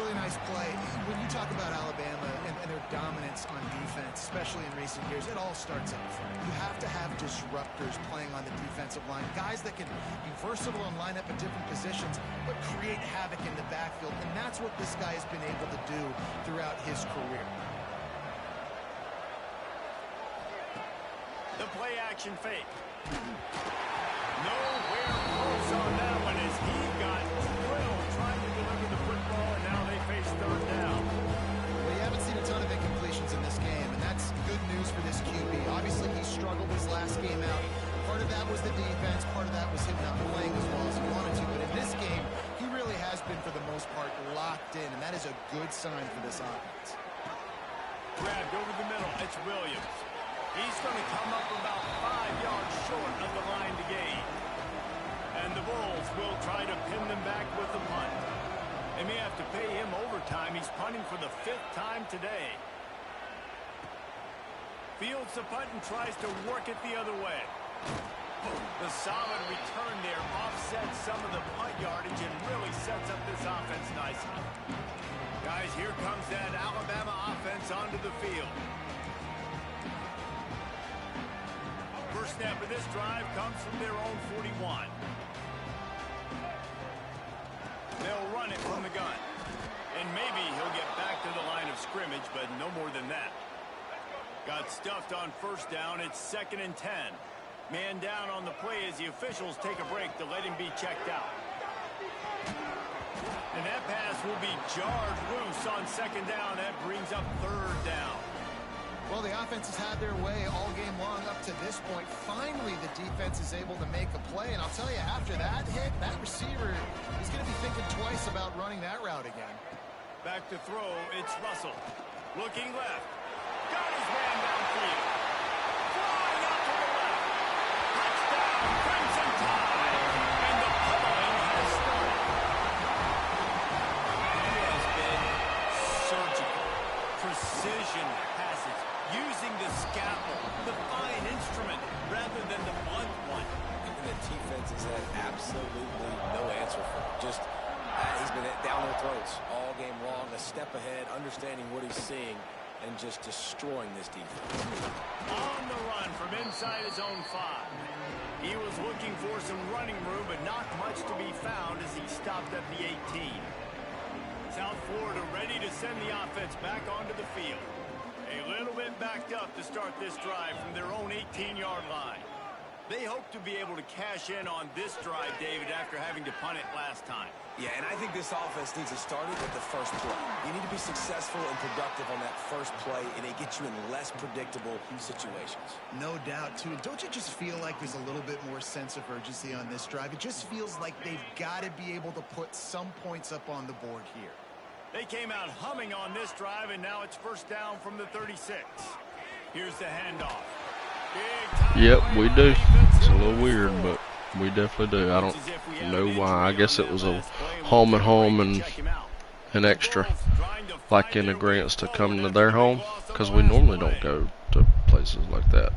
[SPEAKER 3] Really nice play. When you talk about Alabama and their dominance on defense, especially in recent years, it all starts up front. You have to have disruptors playing on the defensive line, guys that can be versatile and line up at different positions, but create havoc in the backfield, and that's what this guy has been able to do throughout his career.
[SPEAKER 1] The play action fake. Nowhere close on that one as he got drilled trying to deliver the football, and now they face third down.
[SPEAKER 3] Well, you haven't seen a ton of incompletions in this game, and that's good news for this QB. Obviously, he struggled his last game out. Part of that was the defense. Part of that was him not playing as well as he wanted to. But in this game, he really has been, for the most part, locked in, and that is a good sign for this offense.
[SPEAKER 1] Grabbed over the middle. It's Williams. He's going to come up about 5 yards short of the line to gain. And the Bulls will try to pin them back with the punt. They may have to pay him overtime. He's punting for the 5th time today. Fields the punt and tries to work it the other way. The solid return there offsets some of the punt yardage and really sets up this offense nicely. Guys, here comes that Alabama offense onto the field. First snap of this drive comes from their own 41. They'll run it from the gun. And maybe he'll get back to the line of scrimmage, but no more than that. Got stuffed on first down. It's 2nd and 10. Man down on the play as the officials take a break to let him be checked out. And that pass will be jarred loose on 2nd down. That brings up 3rd down.
[SPEAKER 3] Well, the offense has had their way all game long up to this point. Finally, the defense is able to make a play. And I'll tell you, after that hit, that receiver is going to be thinking twice about running that route again.
[SPEAKER 1] Back to throw, it's Russell. Looking left. Got his man downfield. Flying out to the left. Touchdown, Crimson Tide. And the pummeling has started. He has been surgical. Precision passes. Using the scalpel, the fine instrument, rather than the blunt one.
[SPEAKER 2] And the defense has had absolutely no answer for him. Just, he's been down their throats all game long, a step ahead, understanding what he's seeing, and just destroying this defense.
[SPEAKER 1] On the run from inside his own 5. He was looking for some running room, but not much to be found as he stopped at the 18. South Florida ready to send the offense back onto the field. A little bit backed up to start this drive from their own 18-yard line. They hope to be able to cash in on this drive, David, after having to punt it last time.
[SPEAKER 2] Yeah, and I think this offense needs to start it with the first play. You need to be successful and productive on that first play, and it gets you in less predictable situations.
[SPEAKER 3] No doubt, too. Don't you just feel like there's a little bit more sense of urgency on this drive? It just feels like they've got to be able to put some points up on the board here.
[SPEAKER 1] They came out humming on this drive, and now it's first down from the 36. Here's the handoff.
[SPEAKER 4] Yep, we do. It's a little weird, but we definitely do. I don't know why. I guess it was a home and an extra, like in agreement to come to their home, because we normally don't go to places like that.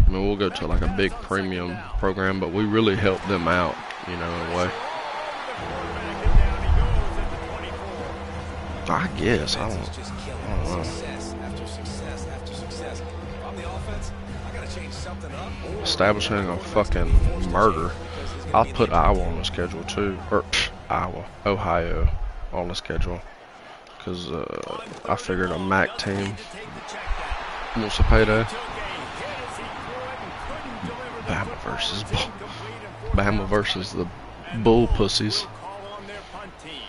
[SPEAKER 4] I mean, we'll go to like a big premium program, but we really help them out, you know, in a way. I guess. I don't know. Establishing a fucking murder. I'll put Iowa on the schedule too, or Ohio on the schedule, because I figured a MAC team Wants a payday.
[SPEAKER 1] Took a hit as he threw it and couldn't deliver the
[SPEAKER 4] Bama
[SPEAKER 1] football.
[SPEAKER 4] versus
[SPEAKER 1] It was incomplete and forced
[SPEAKER 4] Bama
[SPEAKER 1] out
[SPEAKER 4] versus
[SPEAKER 1] of
[SPEAKER 4] the
[SPEAKER 1] bounds. And
[SPEAKER 4] Bull
[SPEAKER 1] Bulls
[SPEAKER 4] Pussies.
[SPEAKER 1] will call on their punt team.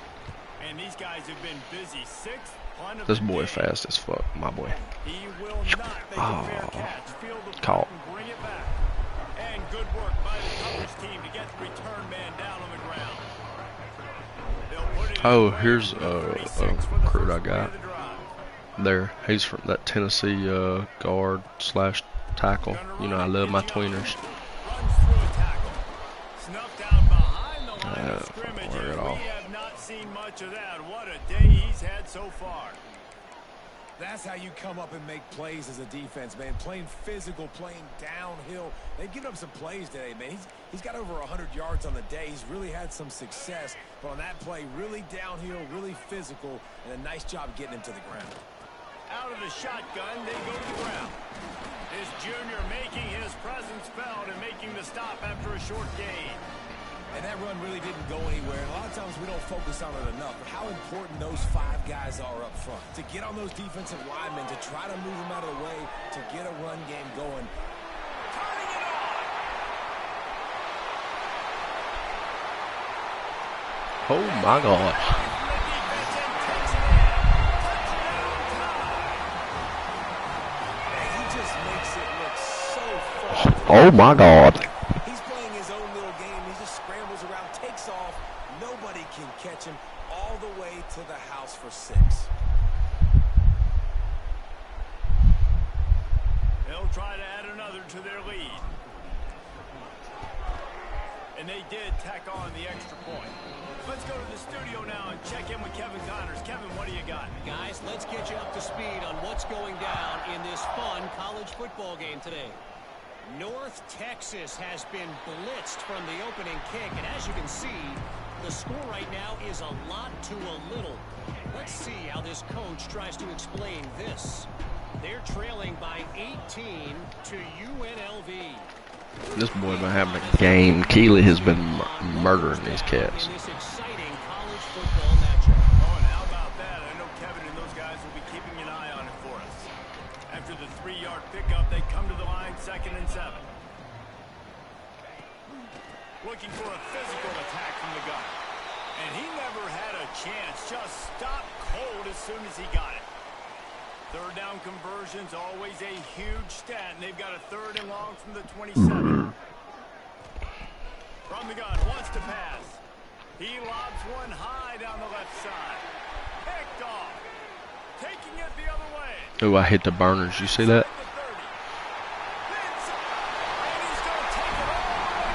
[SPEAKER 1] And these guys have been busy. Sixth punt of
[SPEAKER 4] This
[SPEAKER 1] the
[SPEAKER 4] boy
[SPEAKER 1] day.
[SPEAKER 4] fast as fuck, my boy.
[SPEAKER 1] He will not make a fair
[SPEAKER 4] Oh,
[SPEAKER 1] catch. Field the
[SPEAKER 4] caught.
[SPEAKER 1] punt and bring it back. And good work by the coverage team to get the return man down on the ground. They'll put it in
[SPEAKER 4] Oh,
[SPEAKER 1] play
[SPEAKER 4] here's
[SPEAKER 1] from the
[SPEAKER 4] a
[SPEAKER 1] 36 for the
[SPEAKER 4] recruit I
[SPEAKER 1] first play
[SPEAKER 4] got
[SPEAKER 1] of the drive.
[SPEAKER 4] there. He's from that Tennessee guard slash tackle. You know, I love my tweeners.
[SPEAKER 1] Runs through a tackle. Snuffed out behind the line of scrimmage.
[SPEAKER 4] Work it
[SPEAKER 1] And
[SPEAKER 4] off.
[SPEAKER 1] we have not seen much of that. What a day he's had so far.
[SPEAKER 2] That's how you come up and make plays as a defense, man. Playing physical, playing downhill. They've given up some plays today, man. He's got over 100 yards on the day. He's really had some success. But on that play, really downhill, really physical, and a nice job getting him to the ground.
[SPEAKER 1] Out of the shotgun, they go to the ground. This junior making his presence felt and making the stop after a short gain.
[SPEAKER 2] And that run really didn't go anywhere. And a lot of times we don't focus on it enough. But how important those 5 guys are up front. To get on those defensive linemen, to try to move them out of the way, to get a run game going.
[SPEAKER 1] Turning it on.
[SPEAKER 4] Oh my God.
[SPEAKER 2] He just makes it look so fun.
[SPEAKER 4] Oh my God.
[SPEAKER 2] He's playing his own little game. He just scrambles around, takes off. Nobody can catch him all the way to the house for 6.
[SPEAKER 1] They'll try to add another to their lead. And they did tack on the extra point. Let's go to the studio now and check in with Kevin Connors. Kevin, what do you got?
[SPEAKER 5] Guys, let's get you up to speed on what's going down in this fun college football game today. North Texas has been blitzed from the opening kick, and as you can see, the score right now is a lot to a little. Let's see how this coach tries to explain this. They're trailing by 18 to UNLV.
[SPEAKER 4] This boy been having a game. Keeley has been murdering these cats.
[SPEAKER 5] In this exciting college football matchup.
[SPEAKER 1] Oh, and how about that? I know Kevin and those guys will be keeping an eye on it for us. After the 3-yard pickup, they come to the line 2nd and 7. Looking for a physical attack from the gun. And he never had a chance. Just stopped cold as soon as he got it. 3rd down conversions, always a huge stat. And they've got a 3rd and long from the 27. From the gun, wants to pass. He lobs one high down the left side. Picked off. Taking it the other way.
[SPEAKER 4] Oh, I hit the burners. You see that?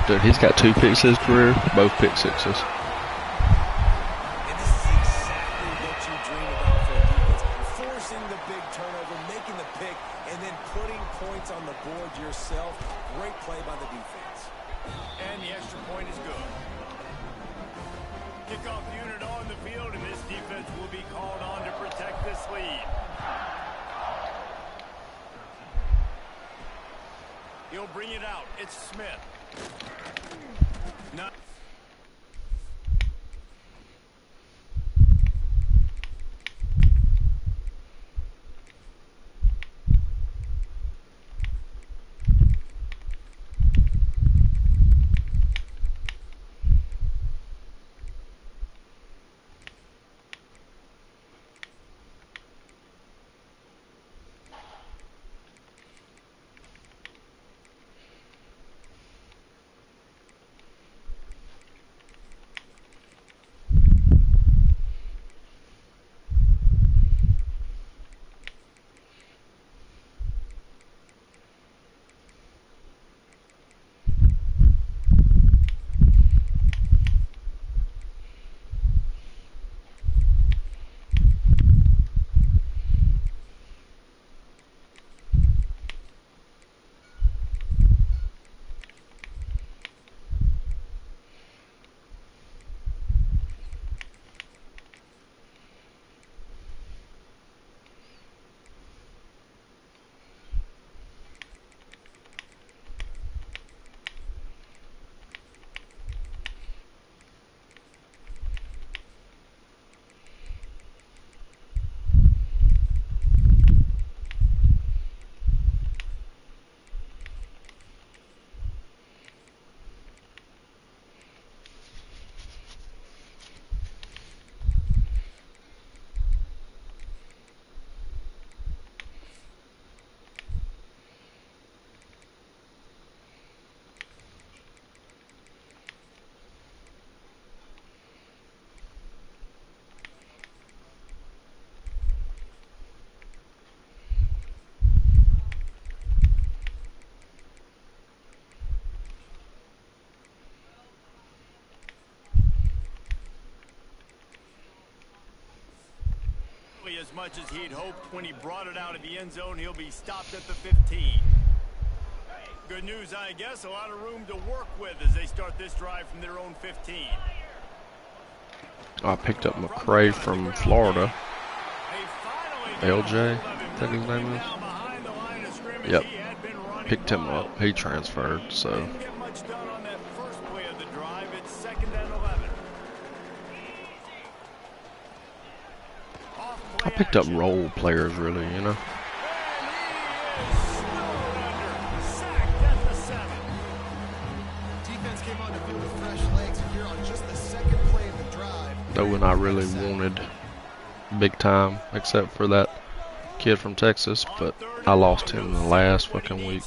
[SPEAKER 4] Dude, he's got 2 picks his career, both pick sixes.
[SPEAKER 2] And this is exactly what you dream about for a defense. Forcing the big turnover, making the pick, and then putting points on the board yourself. Great play by the defense.
[SPEAKER 1] And the extra point is good. Kickoff unit on the field, and this defense will be called on to protect this lead. He'll bring it out. It's Smith. Not as much as he'd hoped when he brought it out of the end zone. He'll be stopped at the 15. Good news, I guess. A lot of room to work with as they start this drive from their own 15.
[SPEAKER 4] I picked up McCray from Florida. LJ, I think his name is. Yep. Picked him up. He transferred, so. I picked up role players, really, you know. No one I really wanted big time, except for that kid from Texas, but I lost him the last fucking week.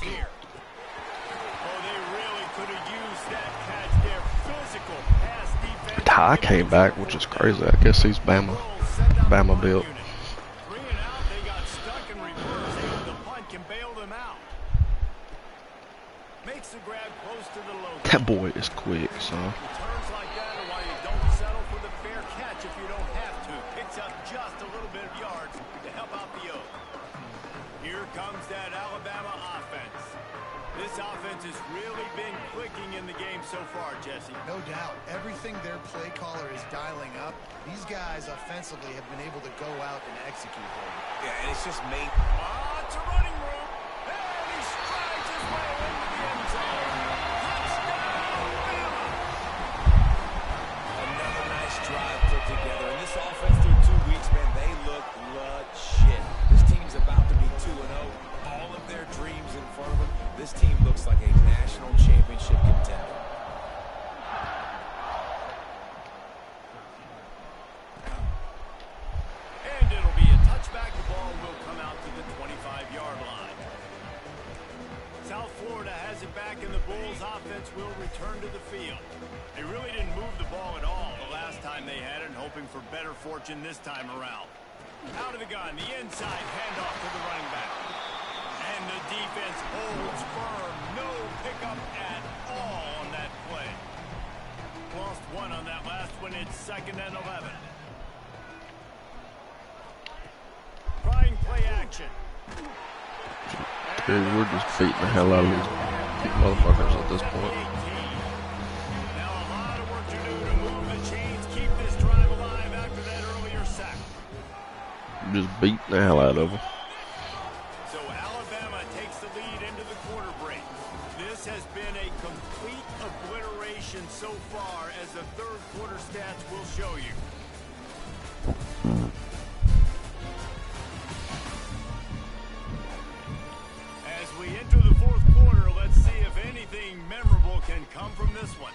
[SPEAKER 4] Ty came back, which is crazy. I guess he's Bama built. That boy is quick, so.
[SPEAKER 1] Here comes that Alabama offense. This offense has really been clicking in the game so far, Jesse.
[SPEAKER 3] No doubt. Everything their play caller is dialing up, these guys offensively have been able to go out and execute.
[SPEAKER 2] Yeah, and it's just made.
[SPEAKER 1] It's a running room. And he strides his way into the end zone. Touchdown, Alabama.
[SPEAKER 2] Another nice drive put together. And this offense through 2 weeks, man, they look legit. This team's about to be 2-0. All of their dreams in front of them. This team looks like a national championship contender.
[SPEAKER 1] And it'll be a touchback. The ball will come out to the 25-yard line. South Florida has it back, and the Bulls offense will return to the field. They really didn't move the ball at all the last time they had it, and hoping for better fortune this time around. Out of the gun, the inside handoff to the running back. And the defense holds firm. No pickup at all on that play. Lost one on that last one. It's 2nd and 11. Trying play action.
[SPEAKER 4] Dude, we're just beating the hell out of these motherfuckers at this point.
[SPEAKER 1] Now a lot of work to do to move the chains, keep this drive alive after that earlier sack.
[SPEAKER 4] Just beating the hell out of them.
[SPEAKER 1] So Alabama takes the lead into the quarter break. This has been a complete obliteration so far, as the third quarter stats will show you. As we enter the fourth quarter, let's see if anything memorable can come from this one.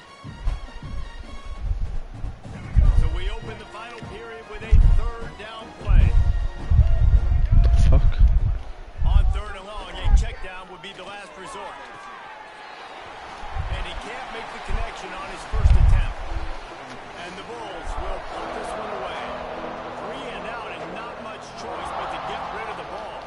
[SPEAKER 1] So we open the final period with a third down play.
[SPEAKER 4] The fuck?
[SPEAKER 1] On 3rd and long, a check down would be the last resort. And he can't make the connection on his first attempt. And the Bulls will put this one away. 3 and out, and not much choice but to get rid of the ball.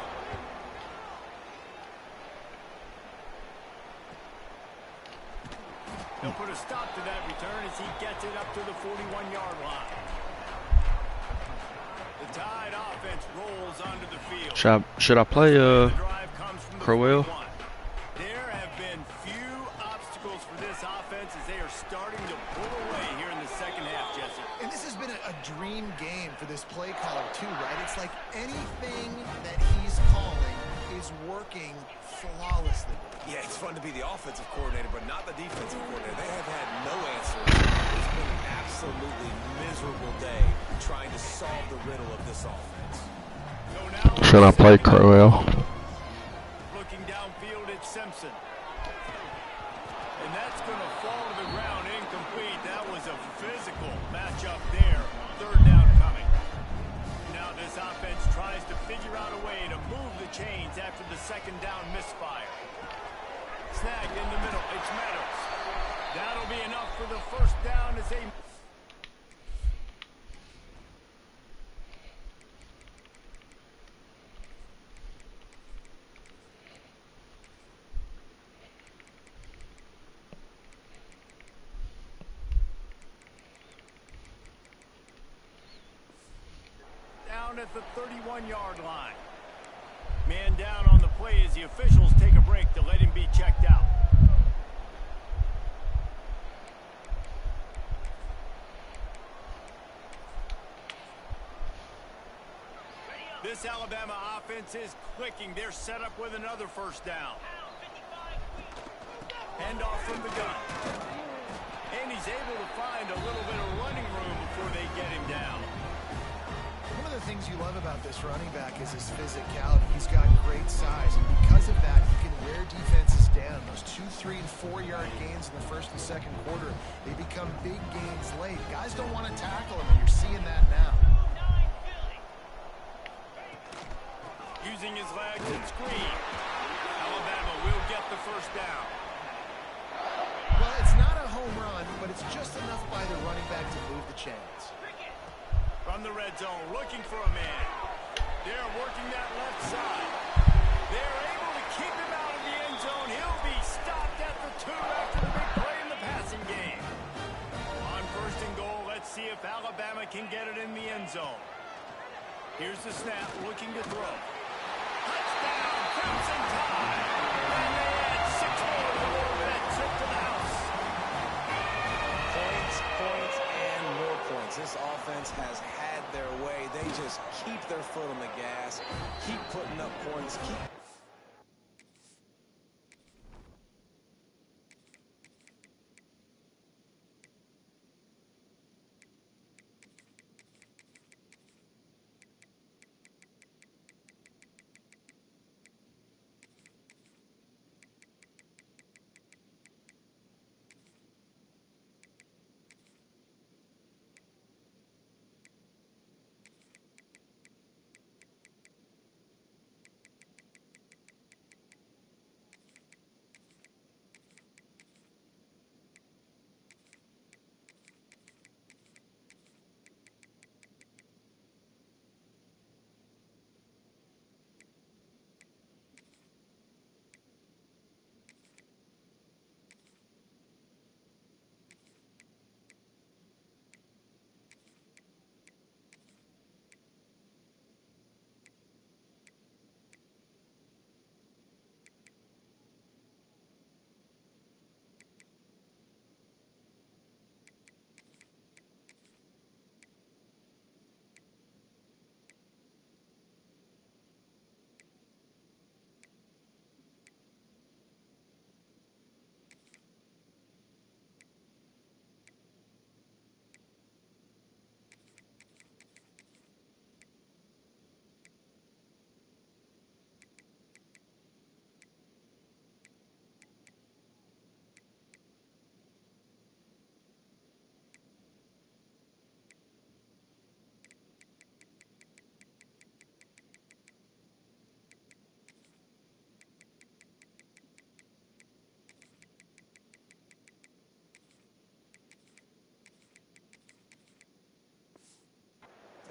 [SPEAKER 1] They'll put a stop to that return as he gets it up to the 41-yard line. The Tide offense rolls onto the field.
[SPEAKER 4] Should I play Crowell?
[SPEAKER 1] There have been few obstacles for this offense as they are starting to pull away here in the second half, Jesse.
[SPEAKER 3] And this has been a dream game for this play caller too, right? It's like anything that he's calling is working flawlessly.
[SPEAKER 2] Yeah, it's fun to be the offensive coordinator, but not the defensive coordinator. They have had no answers. It's been an absolutely miserable day trying to solve the riddle of this offense.
[SPEAKER 4] Should I play Crowell?
[SPEAKER 1] Looking downfield at Simpson. And that's going to fall to the ground incomplete. That was a physical matchup there. 3rd down coming. Now this offense tries to figure out a way to move the chains after the 2nd down misfire. Snagged in the middle. It's Meadows. That'll be enough for the 1st down as they... at the 31-yard line. Man down on the play as the officials take a break to let him be checked out. This Alabama offense is clicking. They're set up with another first down. Handoff from the gun. And he's able to find a little bit of running room before they get him down.
[SPEAKER 3] One of the things you love about this running back is his physicality. He's got great size, and because of that, he can wear defenses down. Those 2, 3, and 4-yard gains in the first and second quarter, they become big gains late. Guys don't want to tackle him, and you're seeing that now.
[SPEAKER 1] Using his legs and screen. Alabama will get the first down.
[SPEAKER 3] Well, it's not a home run, but it's just enough by the running back to move the chains.
[SPEAKER 1] From the red zone, looking for a man. They're working that left side. They're able to keep him out of the end zone. He'll be stopped at the 2 after the big play in the passing game. On first and goal, let's see if Alabama can get it in the end zone. Here's the snap, looking to throw. Touchdown, Crimson Tide. And they add 6 more to that trip to the house.
[SPEAKER 2] Points, points, and more points. This offense has had their way. They just keep their foot on the gas, keep putting up points, keep...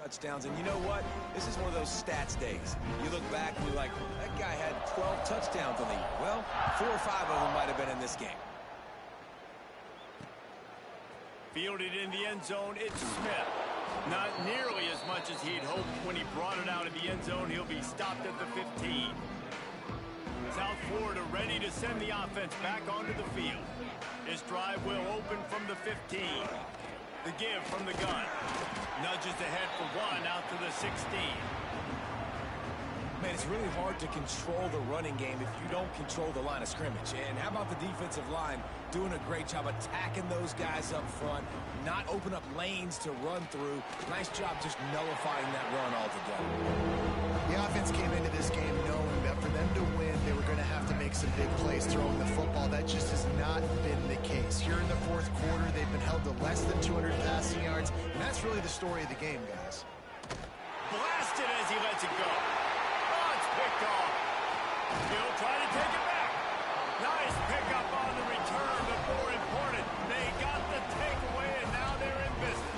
[SPEAKER 2] touchdowns, and you know what? This is one of those stats days. You look back and you're like, that guy had 12 touchdowns on the year. Well, 4 or 5 of them might have been in this game.
[SPEAKER 1] Fielded in the end zone, it's Smith. Not nearly as much as he'd hoped when he brought it out of the end zone. He'll be stopped at the 15. South Florida ready to send the offense back onto the field. This drive will open from the 15. The give from the gun. Nudges ahead for 1 out to the 16.
[SPEAKER 2] Man, it's really hard to control the running game if you don't control the line of scrimmage. And how about the defensive line doing a great job attacking those guys up front, not open up lanes to run through. Nice job just nullifying that run altogether.
[SPEAKER 3] The offense came into this game knowing that for them to win, they were going to have to make some big plays throwing the football. That just has not been the case. Here in the fourth quarter, they've been held to less than 200 passing yards, and that's really the story of the game, guys.
[SPEAKER 1] Blasted as he lets it go. Oh, it's picked off. He'll try to take it back. Nice pickup on the return, but more important, they got the takeaway, and now they're in business.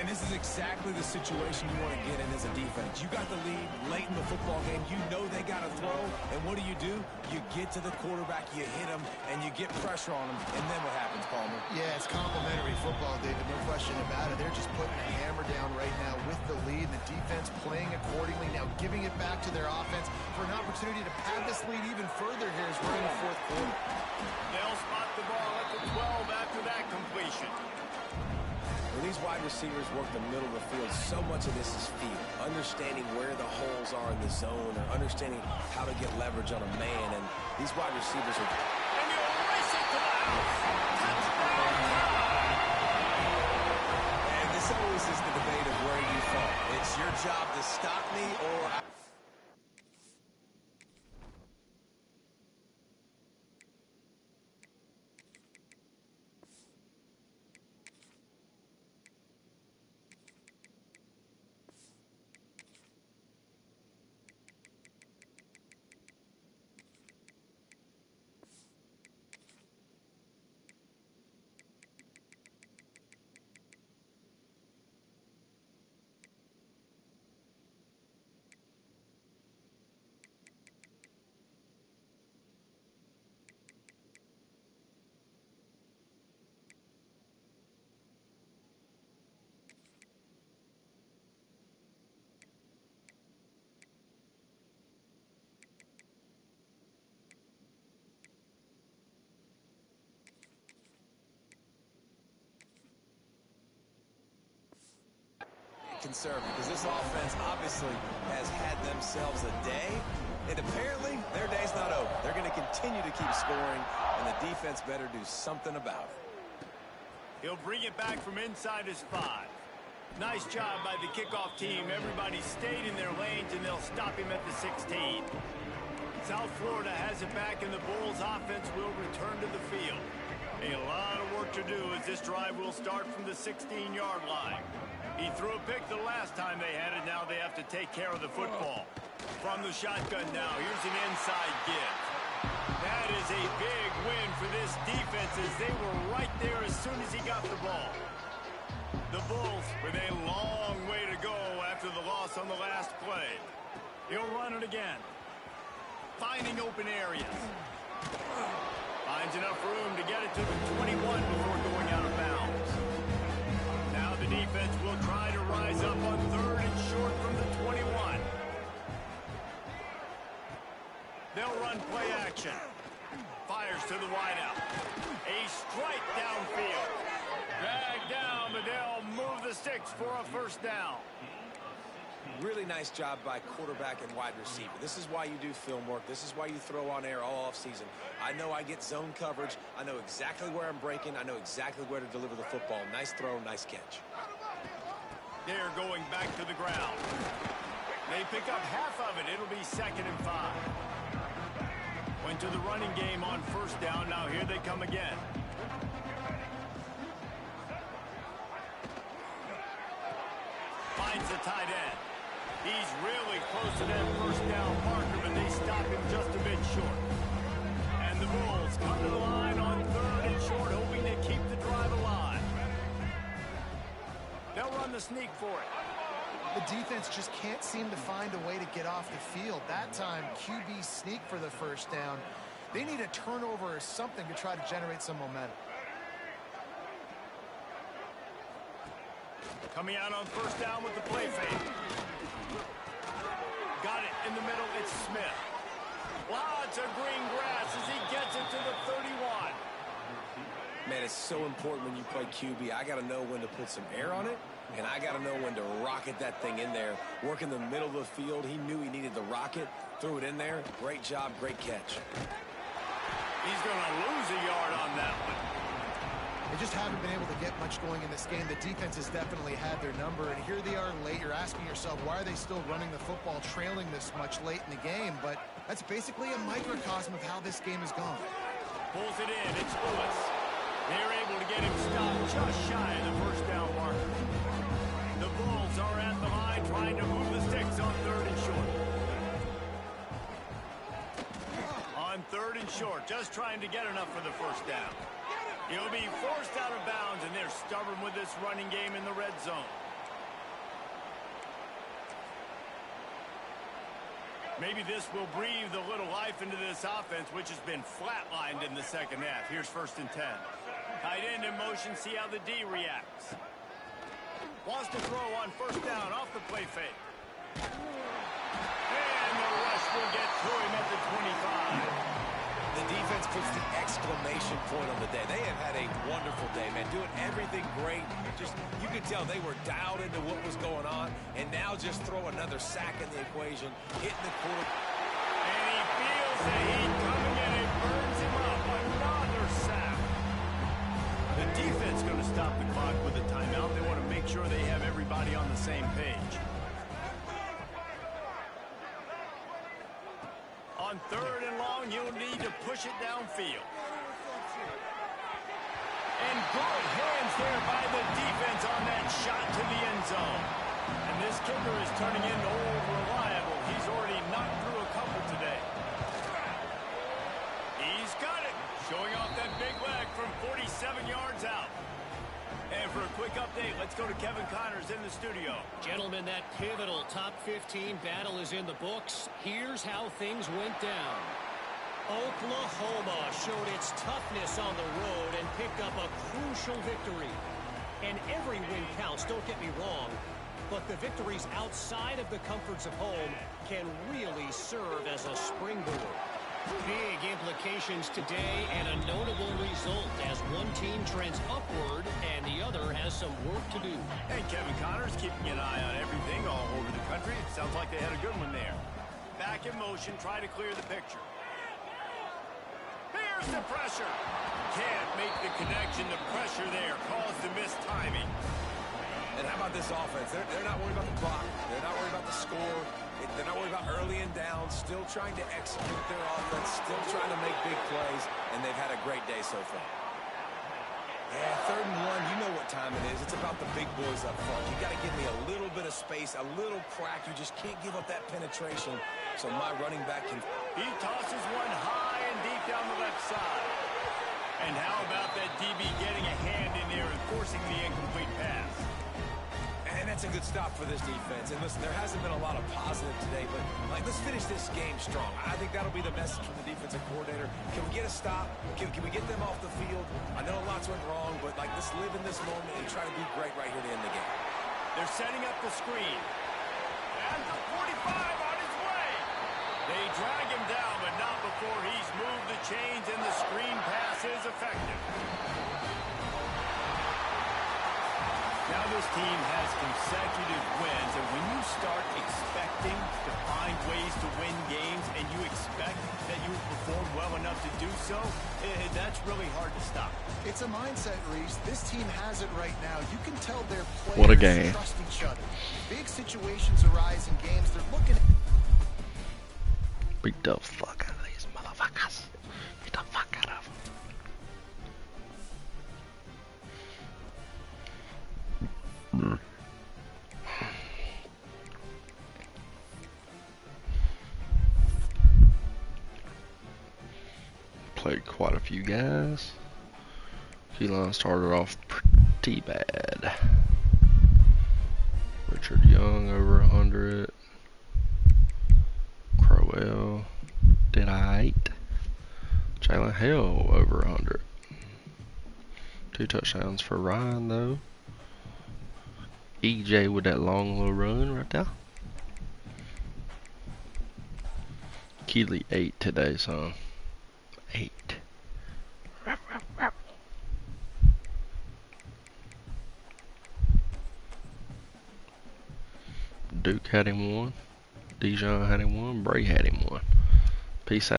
[SPEAKER 2] And this is exactly the situation you want to get in as a defense. You got the lead late in the football game. You know they got to throw, and what do? You get to the quarterback, you hit him, and you get pressure on him, and then what happens, Palmer?
[SPEAKER 3] Yeah, it's complimentary football, David, no question about it. They're just putting a hammer down right now with the lead, and the defense playing accordingly, now giving it back to their offense for an opportunity to pad this lead even further here as we're in the fourth quarter.
[SPEAKER 1] They'll spot the ball at the 12 after that completion.
[SPEAKER 2] When these wide receivers work the middle of the field, so much of this is feel. Understanding where the holes are in the zone or understanding how to get leverage on a man. And these wide receivers are...
[SPEAKER 1] And you'll race it to the house. Touchdown.
[SPEAKER 2] And this always is the debate of where you fall. It's your job to stop me or... Conservative, because this offense obviously has had themselves a day, and apparently their day's not over. They're going to continue to keep scoring, and the defense better do something about it.
[SPEAKER 1] He'll bring it back from inside his 5. Nice job by the kickoff team. Everybody stayed in their lanes, and they'll stop him at the 16. South Florida has it back, and the Bulls offense will return to the field. A lot of work to do as this drive will start from the 16-yard line. He threw a pick the last time they had it. Now they have to take care of the football. From the shotgun now, here's an inside give. That is a big win for this defense as they were right there as soon as he got the ball. The Bulls with a long way to go after the loss on the last play. He'll run it again. Finding open areas. Finds enough room to get it to the 21 before going out of bounds. Now the defense will try to rise up on 3rd and short from the 21. They'll run play action. Fires to the wideout. A strike downfield. Dragged down, but they'll move the sticks for a first down.
[SPEAKER 2] Really nice job by quarterback and wide receiver. This is why you do film work. This is why you throw on air all offseason. I know I get zone coverage. I know exactly where I'm breaking. I know exactly where to deliver the football. Nice throw, nice catch.
[SPEAKER 1] They're going back to the ground. They pick up half of it. It'll be 2nd and 5. Went to the running game on first down. Now here they come again. Finds the tight end. He's really close to that first down marker, but they stop him just a bit short. And the Bulls come to the line on 3rd and short, hoping to keep the drive alive. They'll run the sneak for it.
[SPEAKER 3] The defense just can't seem to find a way to get off the field. That time, QB sneak for the first down. They need a turnover or something to try to generate some momentum.
[SPEAKER 1] Coming out on first down with the play fake. Got it in the middle. It's Smith. Lots of green grass as he gets it to the 31.
[SPEAKER 2] Man, it's so important when you play QB. I got to know when to put some air on it, and I got to know when to rocket that thing in there. Work in the middle of the field. He knew he needed the rocket. Threw it in there. Great job, great catch.
[SPEAKER 1] He's going to lose a yard on that one.
[SPEAKER 3] They just haven't been able to get much going in this game. The defense has definitely had their number, and here they are late. You're asking yourself, why are they still running the football, trailing this much late in the game? But that's basically a microcosm of how this game has gone.
[SPEAKER 1] Pulls it in. It's Lewis. They're able to get him stopped just shy of the first down marker. The Bulls are at the line trying to move the sticks on 3rd and short. On 3rd and short, just trying to get enough for the first down. He'll be forced out of bounds, and they're stubborn with this running game in the red zone. Maybe this will breathe a little life into this offense, which has been flatlined in the second half. Here's 1st and 10. Tight end in motion, see how the D reacts. Wants to throw on 1st down off the play fake. And the rush will get to him at the 25.
[SPEAKER 2] The defense puts the exclamation point on the day. They have had a wonderful day, man. Doing everything great. Just, you could tell they were dialed into what was going on. And now just throw another sack in the equation, hitting the quarter.
[SPEAKER 1] And he feels the heat coming in. It burns him up. Another sack. The defense going to stop the clock with a timeout. They want to make sure they have everybody on the same page. On 3rd and long, you'll need to push it downfield. And good hands there by the defense on that shot to the end zone. And this kicker is turning into old reliable. He's already knocked through a couple today. He's got it. Showing off that big leg from 47 yards out. And for a quick update, let's go to Kevin Connors in the studio.
[SPEAKER 5] Gentlemen, that pivotal top 15 battle is in the books. Here's how things went down. Oklahoma showed its toughness on the road and picked up a crucial victory. And every win counts, don't get me wrong. But the victories outside of the comforts of home can really serve as a springboard. Big implications today and a notable result as one team trends upward and the other has some work to do.
[SPEAKER 1] And Kevin Connors keeping an eye on everything all over the country. It sounds like they had a good one there. Back in motion, try to clear the picture. Here's the pressure. Can't make the connection. The pressure there caused the missed timing.
[SPEAKER 2] And how about this offense? They're not worried about the clock. They're not worried about the score. They're not worried about early and down. Still trying to execute their offense. Still trying to make big plays. And they've had a great day so far. Yeah, 3rd and 1, you know what time it is. It's about the big boys up front. You got to give me a little bit of space, a little crack. You just can't give up that penetration. So my running back can...
[SPEAKER 1] He tosses one high and deep down the left side. And how about that DB getting a hand in there and forcing the incomplete pass?
[SPEAKER 2] And that's a good stop for this defense. And listen, there hasn't been a lot of positive today, but let's finish this game strong. I think that'll be the message from the defensive coordinator. Can we get a stop? Can we get them off the field? I know lots went wrong, but let's live in this moment and try to be great right here to end the game.
[SPEAKER 1] They're setting up the screen. And the 45 on his way. They drag him down, but not before he's moved the chains and the screen pass is effective. Now this team has consecutive wins, and when you start expecting to find ways to win games and you expect that you will perform well enough to do so, that's really hard to stop.
[SPEAKER 3] It's a mindset, Reese. This team has it right now. You can tell their
[SPEAKER 4] What a
[SPEAKER 3] players
[SPEAKER 4] game.
[SPEAKER 3] trust each other. Big situations arise in games. They're looking at...
[SPEAKER 4] Beat the fuck out of these motherfuckers. Beat the fuck out of them. Played quite a few guys. Keyline started off pretty bad. Richard Young over 100. Crowell did I 8. Jalen Hill over 100. 2 touchdowns for Ryan though. EJ with that long little run right there. Keeley 8 today, son. 8. Duke had him 1. Dijon had him 1. Bray had him 1. Peace out.